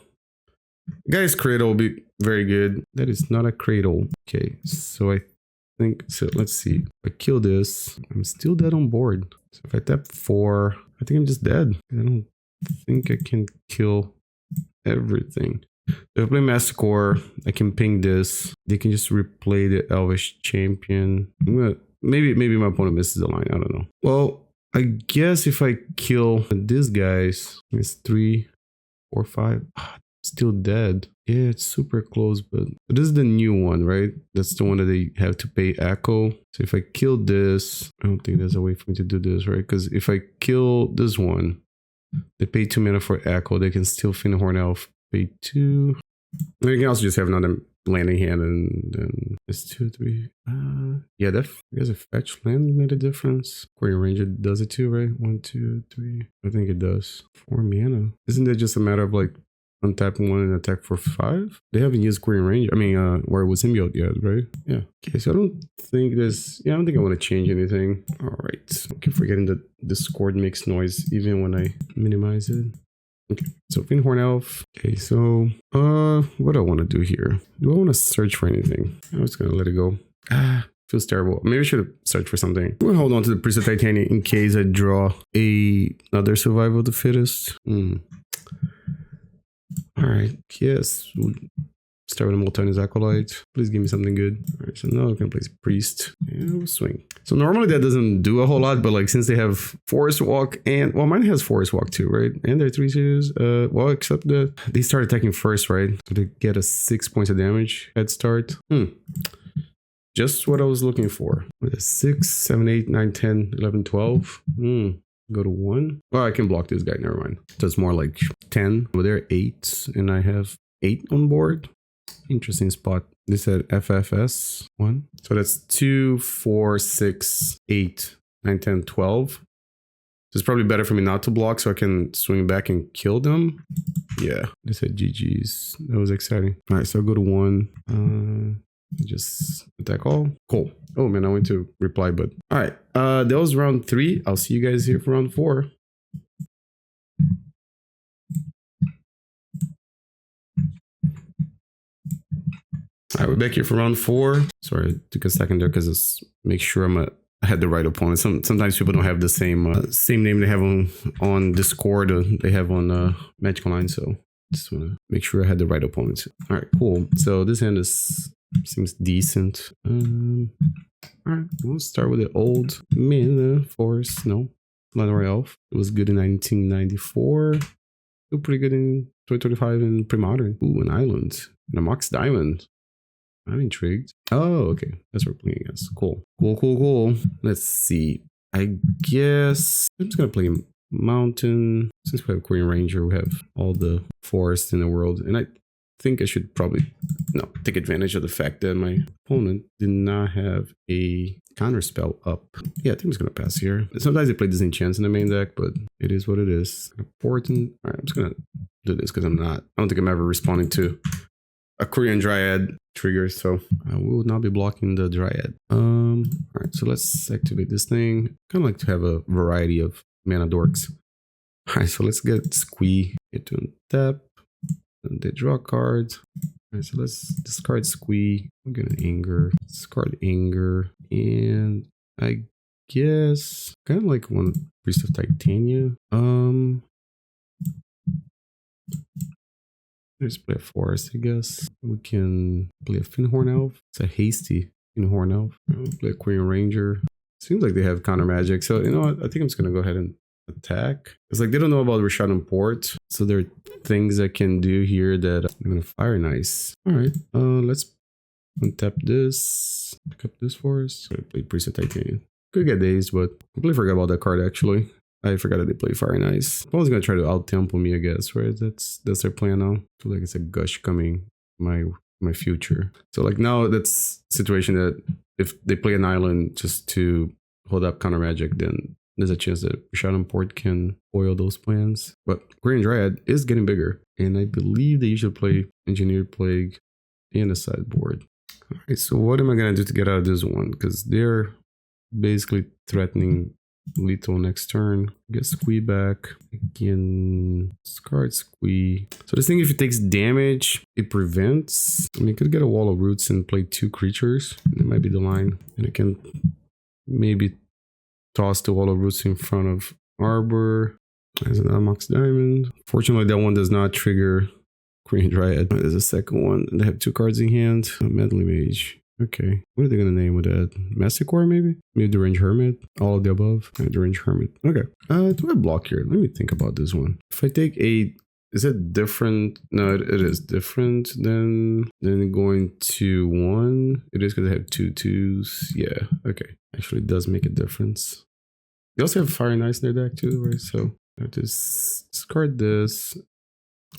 Guy's Cradle will be very good. That is not a Cradle. Okay, so I think so. Let's see. If I kill this, I'm still dead on board. So if I tap 4, I think I'm just dead. I don't think I can kill everything. So if I play Masticore, I can ping this. They can just replay the Elvish Champion. I'm gonna maybe my opponent misses the line. I don't know. Well, I guess if I kill these guys, it's 3, 4, 5. Still dead. Yeah, it's super close, but this is the new one, right? That's the one that they have to pay Echo. So if I kill this, I don't think there's a way for me to do this, right? Because if I kill this one, they pay 2 mana for Echo. They can still Fyndhorn Elf, pay 2. And you can also just have another landing hand, and then it's 2, 3. Yeah, that I guess a fetch land made a difference. Quirion Ranger does it too, right? 1, 2, 3. I think it does. 4 mana. Isn't that just a matter of like untap 1 and attack for 5? They haven't used Quirion Ranger. I mean, Wirewood Symbiote yet, right? Yeah. Okay, so I don't think I don't think I want to change anything. All right. I keep forgetting that Discord makes noise even when I minimize it. Okay, so Fyndhorn Elf. Okay, so what do I want to do here? Do I want to search for anything? I'm just gonna let it go. Feels terrible. Maybe I should have searched for something. I'm gonna hold on to the Priest of Titania in case I draw another Survival of the Fittest. All right, yes, we'll Start with a Multani's Acolyte. Please give me something good. All right, so now I can place Priest. And we'll swing. So normally that doesn't do a whole lot, but like since they have Forest Walk and, well, mine has Forest Walk too, right? And they're 3/2s. Well, except that they start attacking first, right? So they get a 6 points of damage head start. Just what I was looking for. With a 6, 7, 8, 9, 10, 11, 12. Go to 1. Well, I can block this guy. Never mind. So it's more like 10. Over there, 8. And I have 8 on board. Interesting spot. This said FFS 1. So that's 2, 4, 6, 8, 9, 10, 12. So it's probably better for me not to block so I can swing back and kill them. Yeah. This said GG's. That was exciting. All right. So I'll go to 1. Just attack all. Cool. Oh man, I went to reply, but all right. That was round 3. I'll see you guys here for round 4. All right, we're back here for round 4. Sorry, it took a second there because it's make sure I had the right opponent. Sometimes people don't have the same name they have on Discord or they have on Magic Online, so just want to make sure I had the right opponent. All right, cool. So this hand seems decent. All right, we'll start with the old mana force. No, Llanowar Elf. It was good in 1994. Still pretty good in 2025 in Premodern. Ooh, an island and a Mox Diamond. I'm intrigued. Oh, okay. That's what we're playing against. Cool. Cool. Let's see. I guess I'm just gonna play Mountain. Since we have Quirion Ranger, we have all the forests in the world, and I think I should probably take advantage of the fact that my opponent did not have a counter spell up. Yeah, I think I'm just gonna pass here. Sometimes they play disenchants in the main deck, but it is what it is. Important. All right, I'm just gonna do this because I don't think I'm ever responding to a Korean Dryad trigger, so I will not be blocking the Dryad. All right, so let's activate this thing. Kind of like to have a variety of mana dorks. All right, so let's get Squee. Get to tap. And they draw cards. All right, so let's discard Squee. I'm gonna Anger. Discard Anger. And I guess kind of like one Priest of Titania. Let's play a Forest, I guess. We can play a Fyndhorn Elf. It's a hasty Fyndhorn Elf. We'll play a Quirion Ranger. Seems like they have counter magic. So, you know what? I think I'm just gonna go ahead and attack. It's like they don't know about Rishadan Port, so there are things I can do here that I'm gonna fire nice. All right, let's untap this, pick up this for us. I play Priest of Titania. Could get dazed, but I completely forgot about that card actually. I forgot that they play fire nice. I was gonna try to out tempo me, I guess, right? That's their plan now. I feel like it's a gush coming my future. So like now that's a situation that if they play an island just to hold up counter magic, then there's a chance that Rishadan Port can foil those plans. But Quirion Dryad is getting bigger. And I believe they usually play Engineered Plague and a sideboard. Alright, so what am I going to do to get out of this one? Because they're basically threatening lethal next turn. Get Squee back. Again, discard Squee. So this thing, if it takes damage, it prevents. I mean, it could get a Wall of Roots and play 2 creatures. That might be the line. And it can maybe toss the Wall of Roots in front of Arbor. There's another Mox Diamond. Fortunately, that one does not trigger Quirion Dryad. There's a second one. They have 2 cards in hand. Medley Mage. Okay. What are they going to name with that? Masticore, maybe? Maybe Deranged Hermit? All of the above? Deranged Hermit. Okay. Do I block here? Let me think about this one. If I take 8, is it different? No, it is different than going to 1. It is because I have 2 2s. Yeah. Okay. Actually, it does make a difference. They also have Fire and Ice in their deck too, right? So I have to discard this.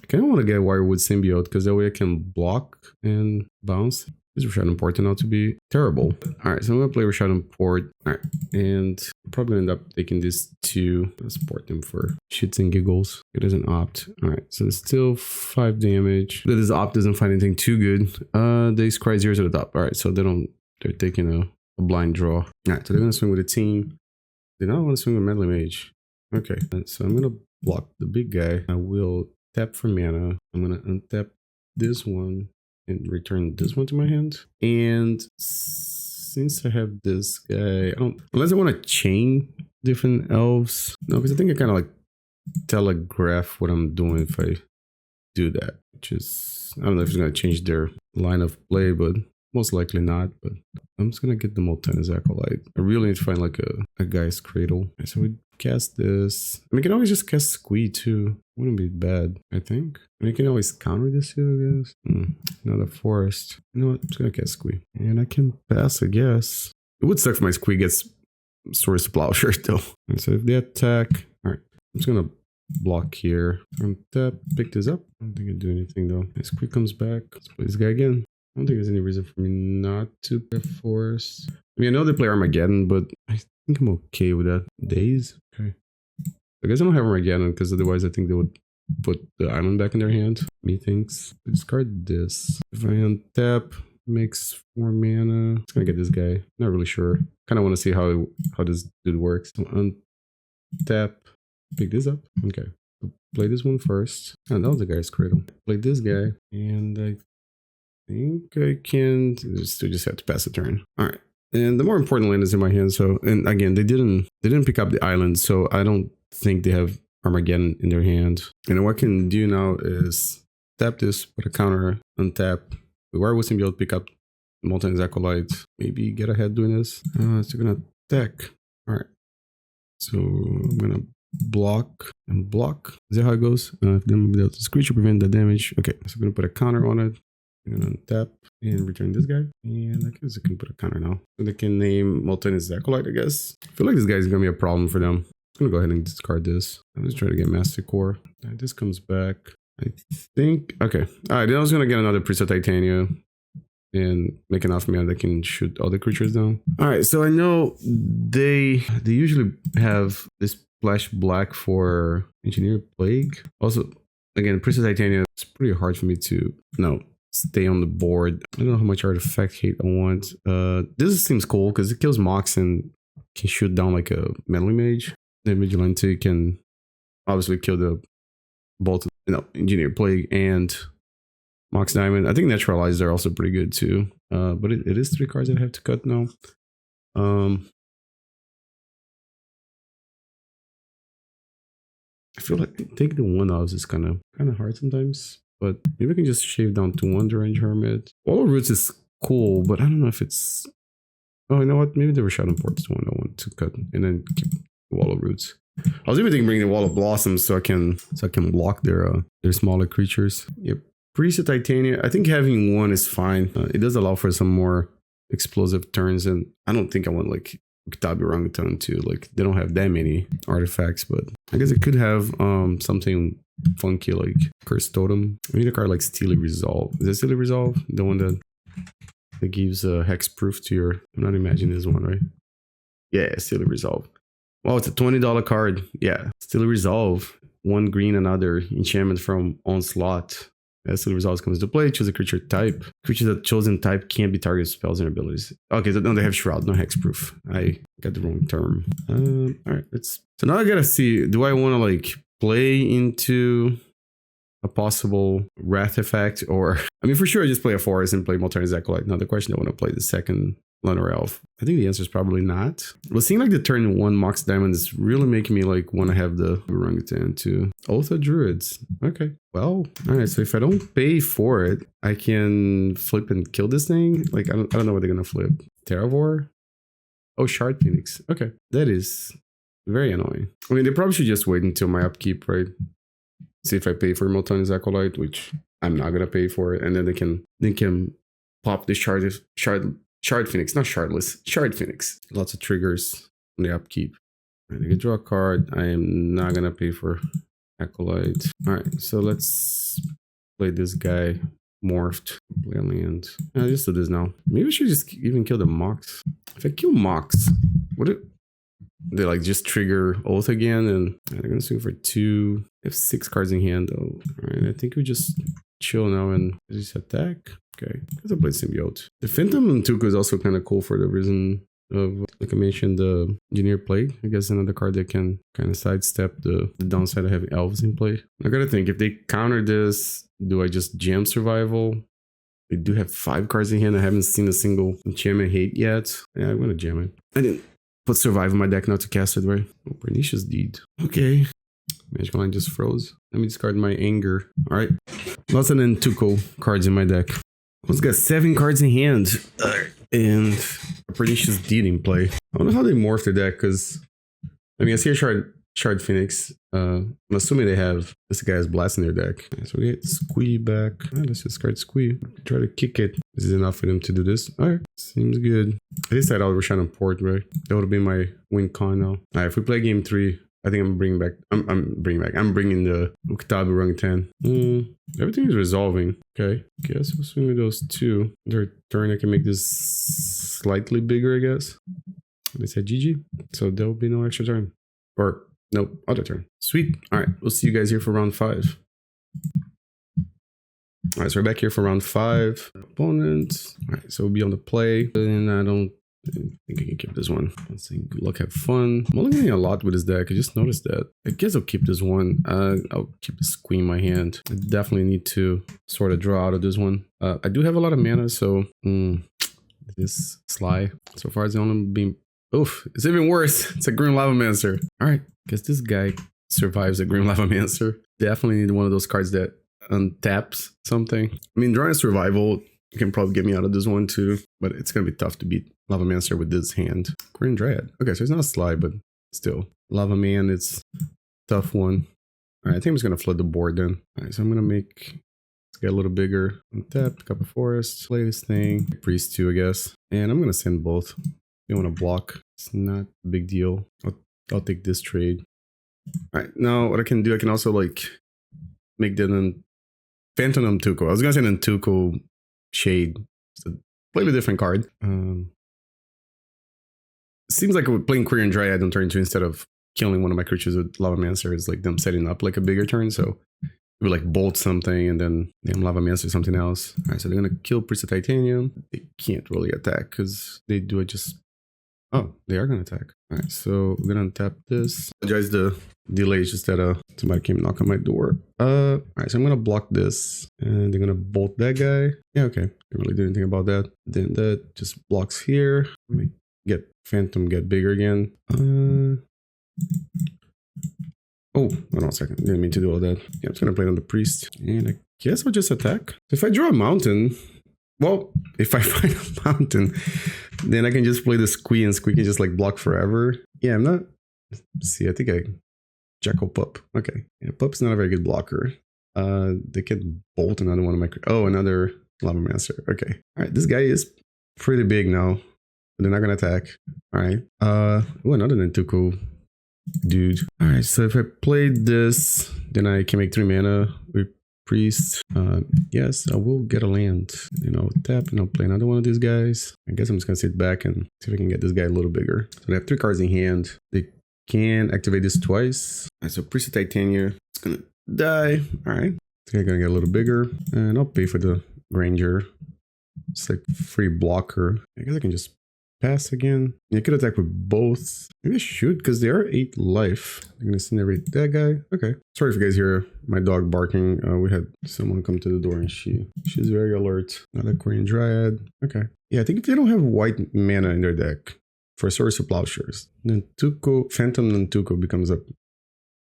I kind of want to get Wirewood Symbiote because that way I can block and bounce. This Rishadan Port turned out to be terrible. All right, so I'm going to play Rishadan Port. All right, and I'm probably end up taking these 2. Let's port them for shits and giggles. It doesn't opt. All right, so it's still 5 damage. This opt doesn't find anything too good. They scry 0 to the top. All right, so they're taking a blind draw. All right, so they're going to swing with a team. They don't want to swing with Medley Mage. Okay, so I'm going to block the big guy. I will tap for mana. I'm going to untap this one and return this one to my hand. And since I have this guy, unless I want to chain different elves. No, because I think I kind of like telegraph what I'm doing if I do that. Which is, I don't know if it's going to change their line of play, but most likely not. But I'm just gonna get the Multani's Acolyte. I really need to find like a guy's Cradle. So we cast this. I mean, you can always just cast Squee too. Wouldn't be bad, I think. I mean, you can always counter this too, I guess. Another forest. You know what? I'm just gonna cast Squee. And I can pass, I guess. It would suck if my Squee gets Swords to Plowshare though. And so if they attack, alright. I'm just gonna block here. Untap, pick this up. I don't think I do anything though. My Squee comes back. Let's play this guy again. I don't think there's any reason for me not to play Forest. I mean, I know they play Armageddon, but I think I'm okay with that. Days? Okay. I guess I don't have Armageddon because otherwise I think they would put the island back in their hand. Methinks. Discard this. If I untap, makes 4 mana. It's gonna get this guy. Not really sure. Kind of want to see how this dude works. So untap, pick this up. Okay. So play this one first. Oh, that was the guy's Cradle. Play this guy, and I think I can just have to pass the turn. All right. And the more important land is in my hand. So, and again, they didn't pick up the island, so I don't think they have Armageddon in their hand. And what I can do now is tap this, put a counter, untap. The Wirewood Symbiote, pick up Multani's Acolyte. Maybe get ahead doing this. So gonna attack. All right. So I'm gonna block and block. Is that how it goes? If them without this creature prevent the damage. Okay. So I'm gonna put a counter on it. I'm gonna untap and return this guy. And I guess I can put a counter now. So they can name Multani's Acolyte, I guess. I feel like this guy is gonna be a problem for them. I'm gonna go ahead and discard this. I'm just trying to get Masticore. This comes back. I think, okay. All right, then I was gonna get another Priest of Titania and make enough mana that can shoot other creatures down. All right, so I know they usually have this splash black for Engineer Plague. Also, again, Priest of Titania, it's pretty hard for me to, stay on the board. I don't know how much artifact hate I want. This seems cool because it kills Mox and can shoot down like a meddling mage. The Vigilante can obviously kill the both, Engineer Plague and Mox Diamond. I think Naturalize are also pretty good too. But it is 3 cards that I have to cut now. I feel like take the 1-offs is kind of hard sometimes. But maybe I can just shave down to 1 Deranged Hermit. Wall of Roots is cool, but I don't know if it's... Oh, you know what? Maybe the Rishadan Port is the one I want to cut and then keep the Wall of Roots. I was even thinking bring the Wall of Blossoms so I can block their smaller creatures. Yep. Priest of Titania, I think having 1 is fine. It does allow for some more explosive turns, and I don't think I want like Uktabi Orangutan too. Like they don't have that many artifacts, but I guess it could have something funky like Curse Totem. I need a card like Steely Resolve. Is it Steely Resolve? The one that gives hex proof to your... I'm not imagining this one, right? Yeah, Steely Resolve. Wow, it's a $20 card. Yeah, Steely Resolve. 1 green, another enchantment from Onslaught. As Steely Resolve comes into play, choose a creature type. Creatures that chosen type can't be targeted with spells and abilities. Okay, so no, they have Shroud, no hexproof. I got the wrong term. Alright, so now I gotta see, do I want to like play into a possible Wrath effect, or... I mean, for sure I just play a Forest and play Multani's Acolyte. Now the question, I want to play the second Llanowar Elf. I think the answer is probably not. But seeing like the turn 1 Mox Diamond is really making me like want to have the Orangutan too. Oath of Druids. Okay. Well, all right. So if I don't pay for it, I can flip and kill this thing. Like I don't know what they're gonna flip. Terravor. Oh, Shard Phoenix. Okay, that is very annoying. I mean, they probably should just wait until my upkeep, right? See if I pay for Multani's Acolyte, which I'm not gonna pay for it, and then they can pop the Shard Phoenix, not Shardless, Shard Phoenix. Lots of triggers on the upkeep. Right, I can draw a card. I am not gonna pay for Acolyte. All right, so let's play this guy. Morphed. Play a land. I just do this now. Maybe I should just even kill the Mox. If I kill Mox, what if they like just trigger Oath again? And they're gonna swing for 2. They have 6 cards in hand though. Alright, I think we just chill now and just attack. Okay, because I played Symbiote. The Phantom Nantuko is also kind of cool for the reason of, like I mentioned, the Engineer Plague. I guess another card that can kind of sidestep the downside of having Elves in play. I gotta think, if they counter this, do I just jam Survival? They do have 5 cards in hand. I haven't seen a single enchantment hate yet. Yeah, I'm gonna jam it. I didn't put Survive in my deck now to cast it, right? Oh, Pernicious Deed. Okay. Magic Line just froze. Let me discard my Anger. Alright. Lots of Nantuko cards in my deck. One's got 7 cards in hand. And a pernicious deed in play. I don't know how they morph the deck, because I mean, I see a Shard Phoenix. I'm assuming they have this guy's blast in their deck. So we get Squee back. Let's discard Squee. Try to kick it. This is enough for them to do this. Alright, seems good. I decided I'll Rishadan Port, right? That would be my win con now. Alright, if we play game 3, I think I'm bringing back. I'm bringing the Uktabi Orangutan. Everything is resolving. Okay, guess we'll swing with those 2. Their turn, I can make this slightly bigger, I guess. They said GG, so there will be no extra turn. Or, nope, other turn. Sweet. Alright, we'll see you guys here for round 5. Alright, so we're back here for round 5. Opponent. Alright, so we'll be on the play. And I don't think I can keep this one. Let's see. Good luck, have fun. I'm only getting a lot with this deck. I just noticed that. I guess I'll keep this one. I'll keep the Squee in my hand. I definitely need to sort of draw out of this one. I do have a lot of mana, so this Sly. So far it's only been. Oof, it's even worse. It's a Green Lavamancer. Alright, guess this guy survives a Green Lavamancer. Definitely need one of those cards that untaps something. I mean, drawing survival can probably get me out of this one too, but it's gonna be tough to beat Lavamancer with this hand. Quirion Dryad. Okay, so it's not a Sly, but still. Lavaman, it's a tough one. Alright, I think I'm just gonna flood the board then. Alright, so I'm gonna make this guy a little bigger. Untap, pick up a forest, play this thing. Priest 2, I guess. And I'm gonna send both. You want to block, it's not a big deal. I'll take this trade. Alright, now what I can do, I can also like make the Phantom Nantuko. I was gonna say Nantuko Shade. It's a slightly different card. Seems like playing Quirion Dryad on turn 2 instead of killing one of my creatures with Lavamancer is like them setting up like a bigger turn. So we like bolt something and then Lavamancer something else. Alright, so they're gonna kill Priest of Titania. They can't really attack because they do it just. Oh, they are going to attack. All right, so we're going to untap this. Apologize the delay, is just that somebody came knock on my door. All right, so I'm going to block this and they're going to bolt that guy. Yeah, okay. Didn't really do anything about that. Then that just blocks here. Let me get Phantom get bigger again. Oh, hold on a second. Didn't mean to do all that. Yeah, I'm just going to play it on the Priest. And I guess I'll just attack. If I draw a mountain, well, if I find a mountain, then I can just play the Squee and Squee can just like block forever. Yeah, I'm not. Let's see, I think I Jackal Pup. Okay, yeah, Pup's not a very good blocker. They can bolt another one of my. Oh, another Lavamancer. Okay, all right. This guy is pretty big now, but they're not gonna attack. All right. Oh, another Nantuko dude. All right. So if I played this, then I can make 3 mana with Priest. Yes, I will get a land. You know, tap and I'll play another one of these guys. I guess I'm just gonna sit back and see if I can get this guy a little bigger. So they have 3 cards in hand. They can activate this twice. All right, so Priest of Titania is gonna die. All right, this guy's gonna get a little bigger, and I'll pay for the Ranger. It's like free blocker. I guess I can just pass again. You could attack with both. Maybe I should, because they are 8 life. I'm gonna incinerate that guy. Okay. Sorry if you guys hear my dog barking. We had someone come to the door and she's very alert. Another Quirion Dryad. Okay. Yeah, I think if they don't have white mana in their deck for Source of Plowshares, Nantuko, Phantom Nantuko becomes a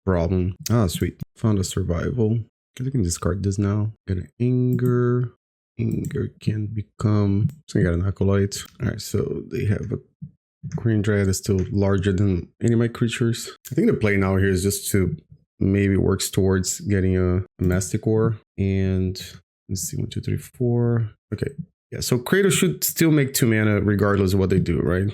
problem. Ah, sweet. Found a survival. I can discard this now. Got an Anger. Anger can become. So I got an Acolyte. Alright, so they have a Quirion Dryad is still larger than any of my creatures. I think the play now here is just to maybe works towards getting a Masticore. And let's see, 1, 2, 3, 4. Okay. Yeah, so Cradle should still make 2 mana regardless of what they do, right?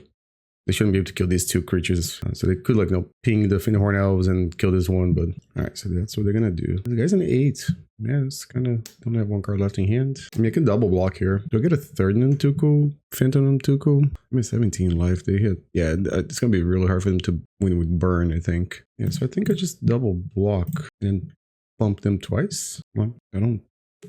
They shouldn't be able to kill these 2 creatures. So they could like, ping the Fyndhorn Elves and kill this one, but alright, so that's what they're gonna do. The guy's an 8. Yeah, it's kind of don't have 1 card left in hand. I mean, I can double block here. Do I get a 3rd Nantuko? Phantom Nantuko? I mean, 17 life. They hit. Yeah, it's gonna be really hard for them to win with burn, I think. Yeah, so I think I just double block and bump them twice. Well, I don't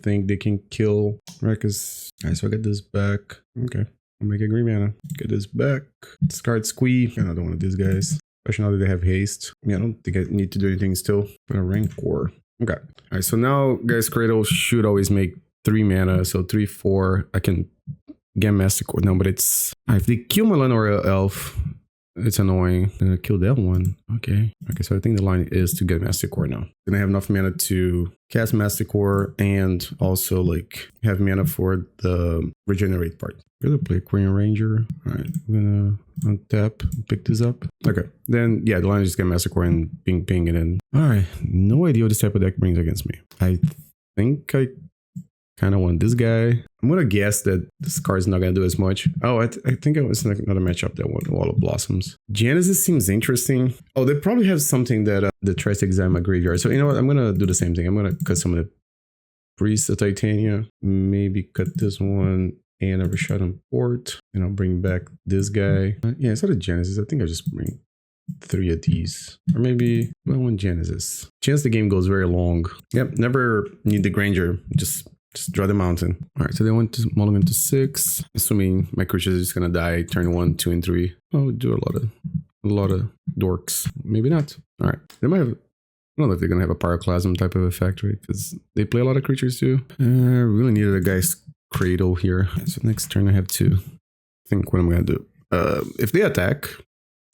think they can kill, right? Because alright, so I get this back. Okay. I'll make a green mana. Get this back. Discard Squee. Another one of these guys. Especially now that they have haste. I mean, I don't think I need to do anything still. But a Rancor. Okay. Alright, so now, guys, Cradle should always make 3 mana. So 3, 4. I can get Masticore. No, but it's. If they kill my Llanowar Elf, It's annoying. Kill that one. Okay. Okay, so I think the line is to get Masticore now. Then I have enough mana to cast Masticore and also like have mana for the regenerate part. I'm gonna play Quirion Ranger. Alright, I'm gonna untap, pick this up. Okay, then yeah, the line is just get Masticore and ping it in. Alright, no idea what this type of deck brings against me. I think I kind of want this guy. I'm gonna guess that this card's not gonna do as much. Oh, I think it was another matchup that won Wall of Blossoms. Genesis seems interesting. Oh, they probably have something that tries to examine my graveyard. So you know what? I'm gonna do the same thing. I'm gonna cut some of the Priest of Titania. Maybe cut this one and a Rishadan Port. And I'll bring back this guy. Yeah, instead of Genesis, I think I'll just bring 3 of these. Or maybe one Genesis. Chance the game goes very long. Yep, never need the Granger. Just draw the mountain. All right, so they went to mulligan to 6. Assuming my creatures are just gonna die turn 1, 2, and 3. Oh, do a lot of dorks. Maybe not. All right, they might have. I don't know if they're gonna have a pyroclasm type of effect, right? Because they play a lot of creatures too. Really needed a guy's Cradle here. So next turn I have to think what I'm gonna do. If they attack,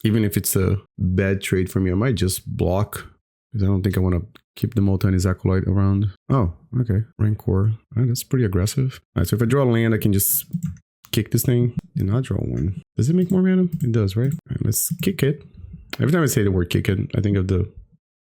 even if it's a bad trade for me, I might just block because I don't think I want to keep the Multani's Acolyte around. Oh, okay. Rancor. Oh, that's pretty aggressive. All right, so if I draw a land, I can just kick this thing and not draw one. Does it make more mana? It does, right? All right, let's kick it. Every time I say the word kick it, I think of the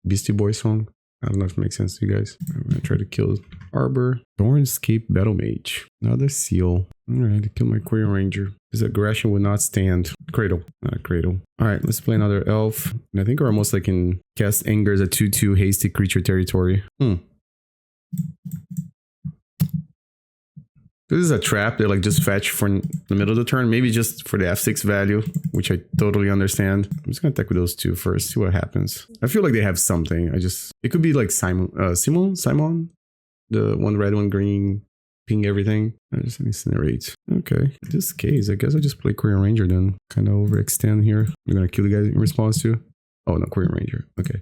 Beastie Boys song. I don't know if it makes sense to you guys. I'm going to try to kill Arbor. Thornscape Battlemage. Another seal. Alright, to kill my Quirion Ranger. His aggression will not stand. Cradle. Not Cradle. Alright, let's play another elf. And I think we're almost like can cast Anger as a 2/2 hasty creature territory. This is a trap. They're like just fetch for the middle of the turn. Maybe just for the F6 value, which I totally understand. I'm just gonna attack with those two first, see what happens. I feel like they have something. It could be like Simon, the one red, one green, ping everything. I just incinerate. Okay, in this case, I guess I just play Quirion Ranger then. Kind of overextend here. I'm gonna kill the guy in response to. Oh no, Quirion Ranger. Okay,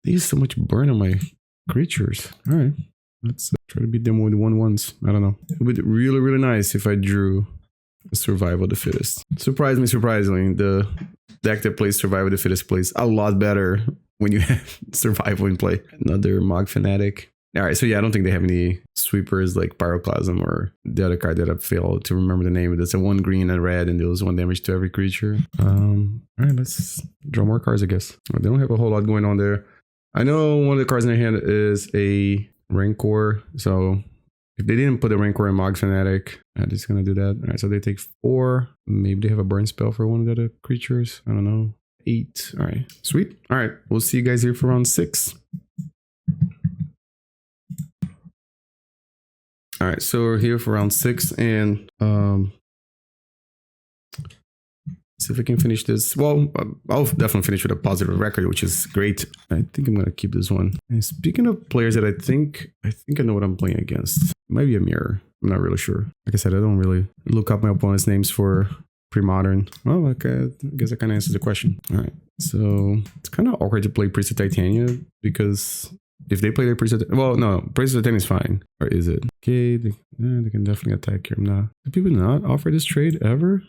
they use so much burn on my creatures. All right. Let's try to beat them with 1/1s. I don't know. It would be really, really nice if I drew a Survival of the Fittest. Surprisingly, the deck that plays Survival of the Fittest plays a lot better when you have Survival in play. Another Mog Fanatic. Alright, so yeah, I don't think they have any sweepers like Pyroclasm or the other card that I failed to remember the name. It's a 1 green and red and deals 1 damage to every creature. Alright, let's draw more cards, I guess. They don't have a whole lot going on there. I know one of the cards in their hand is a Rancor, so if they didn't put a Rancor in Mog Fanatic, I'm just gonna do that. Alright, so they take 4. Maybe they have a burn spell for one of the other creatures. I don't know. 8. Alright, sweet. Alright, we'll see you guys here for round 6. Alright, so we're here for round 6 and see if I can finish this. Well, I'll definitely finish with a positive record, which is great. I think I'm gonna keep this one. And speaking of players that I think I know what I'm playing against. It might be a mirror. I'm not really sure. Like I said, I don't really look up my opponent's names for pre-modern. Well, okay, I guess that kind of answers the question. All right, so it's kind of awkward to play Priest of Titania because if they play their Priest of Priest of Titania is fine. Or is it? Okay, they can definitely attack here. Do people not offer this trade ever?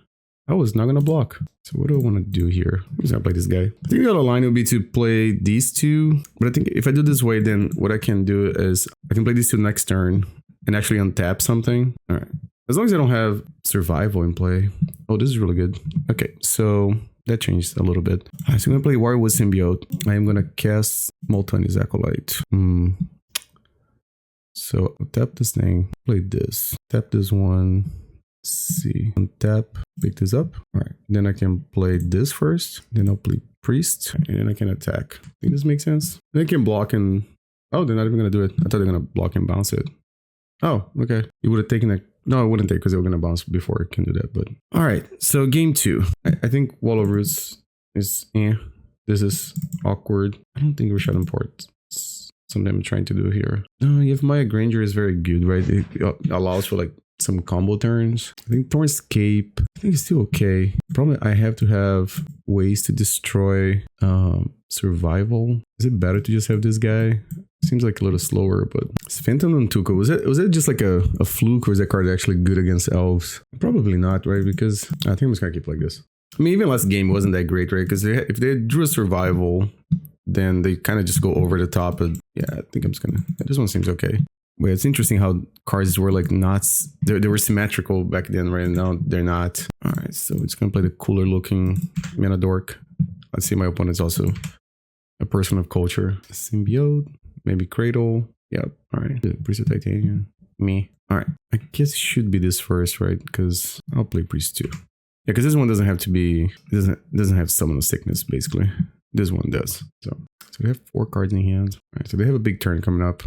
I was not gonna block. So what do I want to do here? I'm just gonna play this guy. I think the other line would be to play these two. But I think if I do this way, then what I can do is I can play these two next turn and actually untap something. All right. As long as I don't have survival in play. Oh, this is really good. Okay, so that changed a little bit. All right, so I'm gonna play Wirewood Symbiote. I am gonna cast Multani's Acolyte. So I'll tap this thing. Play this. Tap this one. See, untap, pick this up. All right, then I can play this first. Then I'll play Priest, and then I can attack. I think this makes sense. Then I can block and oh, they're not even gonna do it. I thought they're gonna block and bounce it. Oh, okay. You would have taken it. No, it wouldn't take because they were gonna bounce before it can do that. But all right, so game 2. I think Wall of Roots is This is awkward. I don't think Rishadan Port. Something I'm trying to do here. No, Yavimaya Granger is very good, right? It allows for like some combo turns. I think Thornscape, I think it's still okay. Probably I have to have ways to destroy survival. Is it better to just have this guy? Seems like a little slower, but it's Phantom Nantuko. Was it just like a fluke, or is that card actually good against elves? Probably not, right? Because I think I'm just gonna keep like this. I mean, even last game wasn't that great, right? Because if they drew a survival, then they kind of just go over the top. But yeah, I think I'm just gonna. This one seems okay. But it's interesting how cards were like not. They were symmetrical back then, right? Now they're not. All right, so it's gonna play the cooler looking Mana Dork. Let's see, my opponent's also a person of culture. Symbiote. Maybe Cradle. Yep. All right. Priest of Titania. Me. All right. I guess it should be this first, right? Because I'll play Priest too. Yeah, because this one doesn't have to be. It doesn't have summon of sickness basically. This one does. So they have 4 cards in hand. All right. So they have a big turn coming up.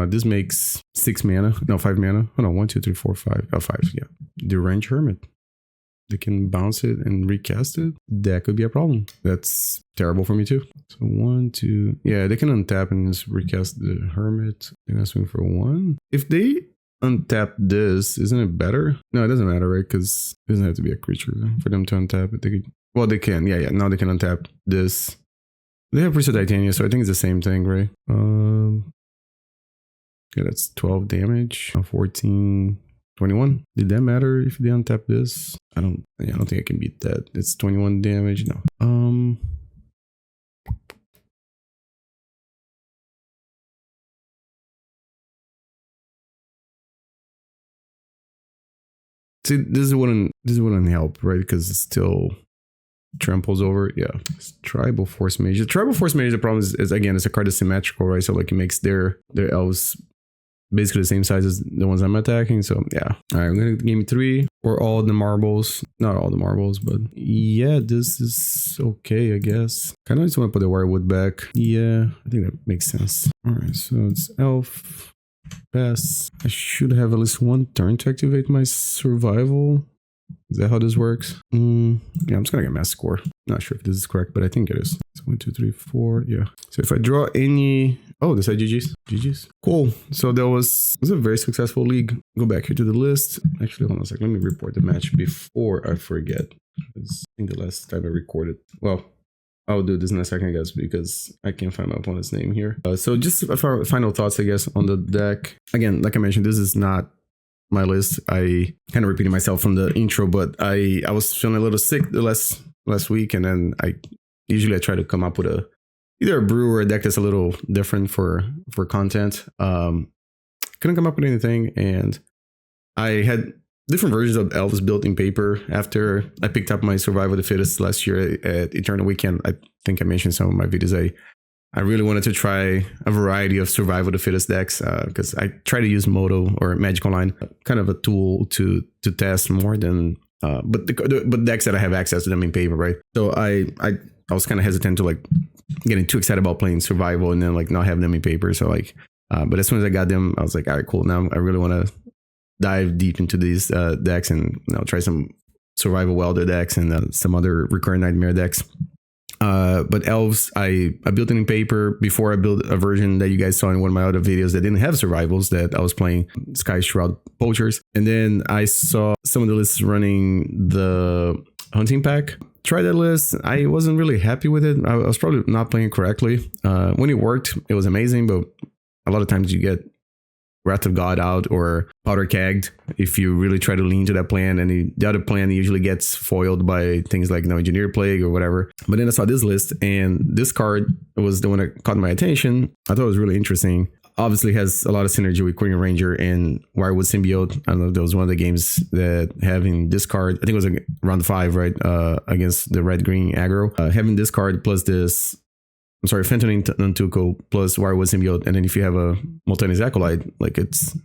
This makes 6 mana. No, 5 mana. Oh no, 1, 2, 3, 4, 5. Oh, 5. Yeah. Deranged Hermit. They can bounce it and recast it. That could be a problem. That's terrible for me too. So 1, 2. Yeah, they can untap and just recast the Hermit. They're not swing for 1. If they untap this, isn't it better? No, it doesn't matter, right? Because it doesn't have to be a creature for them to untap it. They could, well, they can. Yeah. Now they can untap this. They have Priest of Titania, so I think it's the same thing, right? Yeah, that's 12 damage. 14. 21. Did that matter if they untap this? I don't think I can beat that. It's 21 damage. No. See, this wouldn't help, right? Because it still tramples over. Yeah. It's Tribal Forcemage. The Tribal Forcemage, the problem is again, it's a card that's symmetrical, right? So like it makes their elves basically the same size as the ones I'm attacking. So yeah. All right, I'm gonna give me 3 for all the marbles. Not all the marbles, but yeah, this is okay, I guess. Kind of just want to put the Wirewood back. Yeah, I think that makes sense. All right, so it's elf. Pass. I should have at least 1 turn to activate my survival. Is that how this works? Yeah, I'm just gonna get Masticore. Not sure if this is correct, but I think it is. So 1, 2, 3, 4. Yeah. So if I draw any. Oh, this is GG's. Cool. So it was a very successful league. Go back here to the list. Actually, hold on a second. Let me report the match before I forget. I think the last time I recorded. Well, I'll do this in a second, guys, because I can't find my opponent's name here. So just final thoughts, I guess, on the deck. Again, like I mentioned, this is not my list. I kind of repeated myself from the intro, but I was feeling a little sick the last week, and then I try to come up with either a brew or a deck that's a little different for content. Couldn't come up with anything, and I had different versions of elves built in paper after I picked up my Survival of the Fittest last year at Eternal Weekend. I think I mentioned some of my videos. I really wanted to try a variety of Survival of the Fittest decks because I try to use Moto or Magic Online, kind of a tool to test more than but decks that I have access to them in paper, right? So I was kind of hesitant to like getting too excited about playing Survival and then like not having them in paper. So like, but as soon as I got them, I was like, all right, cool. Now I really want to dive deep into these decks and try some Survival Welder decks and some other Recurrent Nightmare decks. But elves, I built it in paper before I built a version that you guys saw in one of my other videos that didn't have survivals, that I was playing Sky Shroud Poachers. And then I saw some of the lists running the hunting pack. Tried that list. I wasn't really happy with it. I was probably not playing correctly. When it worked, it was amazing, but a lot of times you get Wrath of God out or Powder Kegged if you really try to lean to that plan, and the other plan usually gets foiled by things like Engineer Plague or whatever. But then I saw this list, and this card was the one that caught my attention. I thought it was really interesting. Obviously has a lot of synergy with Quirion Ranger and Wirewood Symbiote. I don't know if that was one of the games that having this card, I think it was like round 5, right? Against the red-green aggro. Having this card plus this, Phantom Nantuko plus Wirewood Symbiote, and then if you have a Multani Acolyte, like it's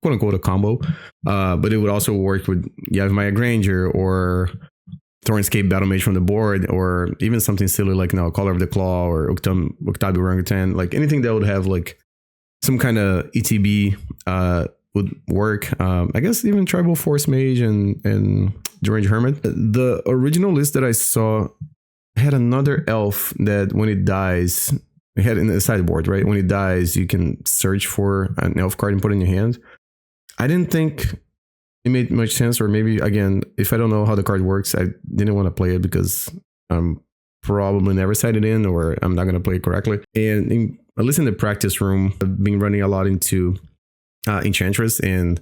quote unquote a combo. But it would also work with Yavimaya Granger or Thornscape Battlemage from the board, or even something silly like Collar of the Claw or Uktabi Orangutan, like anything that would have like some kind of ETB would work. I guess even Tribal Forcemage and Deranged Hermit. The original list that I saw had another elf that when it dies, it had in the sideboard, right? When it dies, you can search for an elf card and put it in your hand. I didn't think it made much sense, or maybe, again, if I don't know how the card works, I didn't want to play it because I'm probably never sighted in, or I'm not going to play it correctly. And at least in the practice room, I've been running a lot into Enchantress and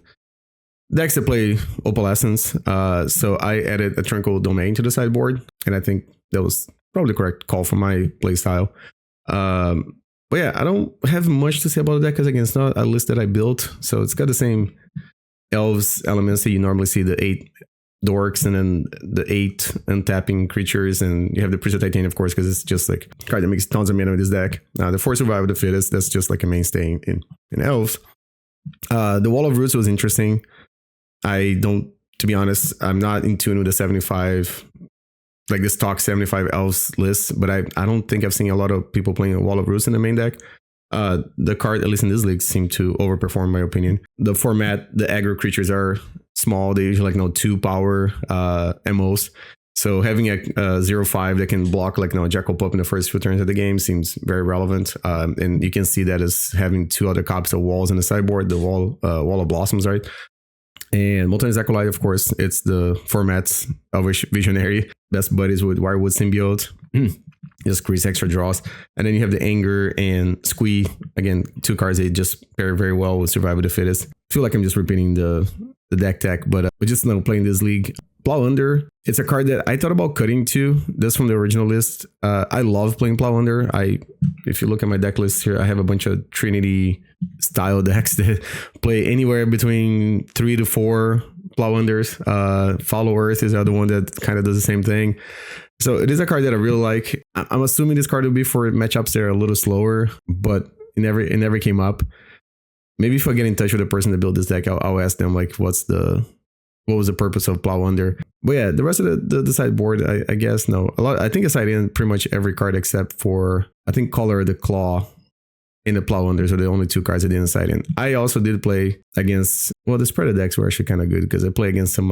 decks that play Opalescence. So I added a Tranquil Domain to the sideboard, and I think that was probably the correct call for my playstyle. But yeah, I don't have much to say about the deck because again, it's not a list that I built. So it's got the same elves elements that you normally see, the 8 dorks and then the 8 untapping creatures, and you have the Priest of Titania, of course, because it's just like a card that makes tons of mana with this deck. The Force Survival of the Fittest, that's just like a mainstay in elves. The Wall of Roots was interesting. To be honest, I'm not in tune with the 75, like this stock 75 elves list, but I don't think I've seen a lot of people playing a Wall of Roots in the main deck. The card, at least in this league, seemed to overperform in my opinion. The format, the aggro creatures are small. They usually like 2 power at most. So having a 0/5 that can block like Jackal Pup in the first few turns of the game seems very relevant. And you can see that as having 2 other copies of walls in the sideboard, the wall of blossoms, right? And Multani's Acolyte, of course, it's the formats of Visionary. Best buddies with Wirewood Symbiote. Just creates extra draws. And then you have the Anger and Squee. Again, 2 cards that just pair very well with Survival of the Fittest. I feel like I'm just repeating the deck tech, but just playing this league. Plow Under, it's a card that I thought about cutting too. That's from the original list. I love playing Plow Under. If you look at my deck list here, I have a bunch of Trinity style decks that play anywhere between 3 to 4 Plow Unders. Follow Earth is the other one that kind of does the same thing. So it is a card that I really like. I'm assuming this card will be for matchups that are a little slower, but it never came up. Maybe if I get in touch with the person that built this deck, I'll ask them like, what was the purpose of Plow Under? But yeah, the rest of the sideboard, I guess, no. I think I sided in pretty much every card except for, I think, Color the Claw in the Plow Under. So the only 2 cards I didn't side in. I also did play against, the spread of decks were actually kind of good because I play against some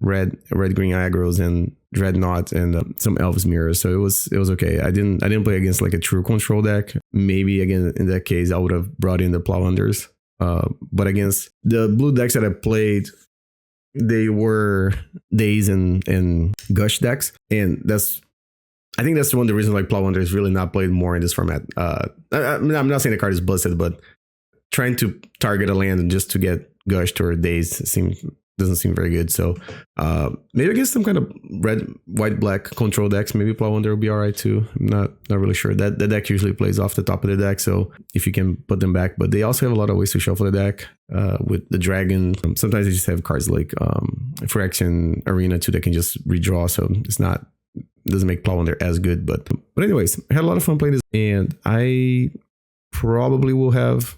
red-green aggros and Dreadnought and some Elves Mirrors. So it was okay. I didn't play against like a true control deck. Maybe again, in that case, I would have brought in the Plow Unders. But against the blue decks that I played, they were Daze and Gush decks, and I think that's one of the reasons like Plow Under is really not played more in this format. I'm not saying the card is busted, but trying to target a land just to get Gushed or Daze doesn't seem very good. So maybe against some kind of red, white, black control decks, maybe Plow Under will be all right too. I'm not really sure. That deck usually plays off the top of the deck, so if you can put them back. But they also have a lot of ways to shuffle the deck with the Dragon. Sometimes they just have cards like Phyrexian Arena too that can just redraw, so doesn't make Plow Under as good. But anyways, I had a lot of fun playing this, and I probably will have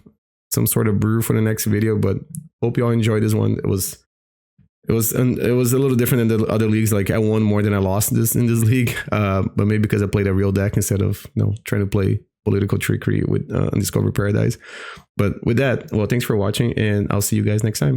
some sort of brew for the next video, but hope y'all enjoyed this one. It was a little different than the other leagues. Like I won more than I lost in this league, but maybe because I played a real deck instead of trying to play political trickery with Undiscovered Paradise. But with that, well, thanks for watching, and I'll see you guys next time.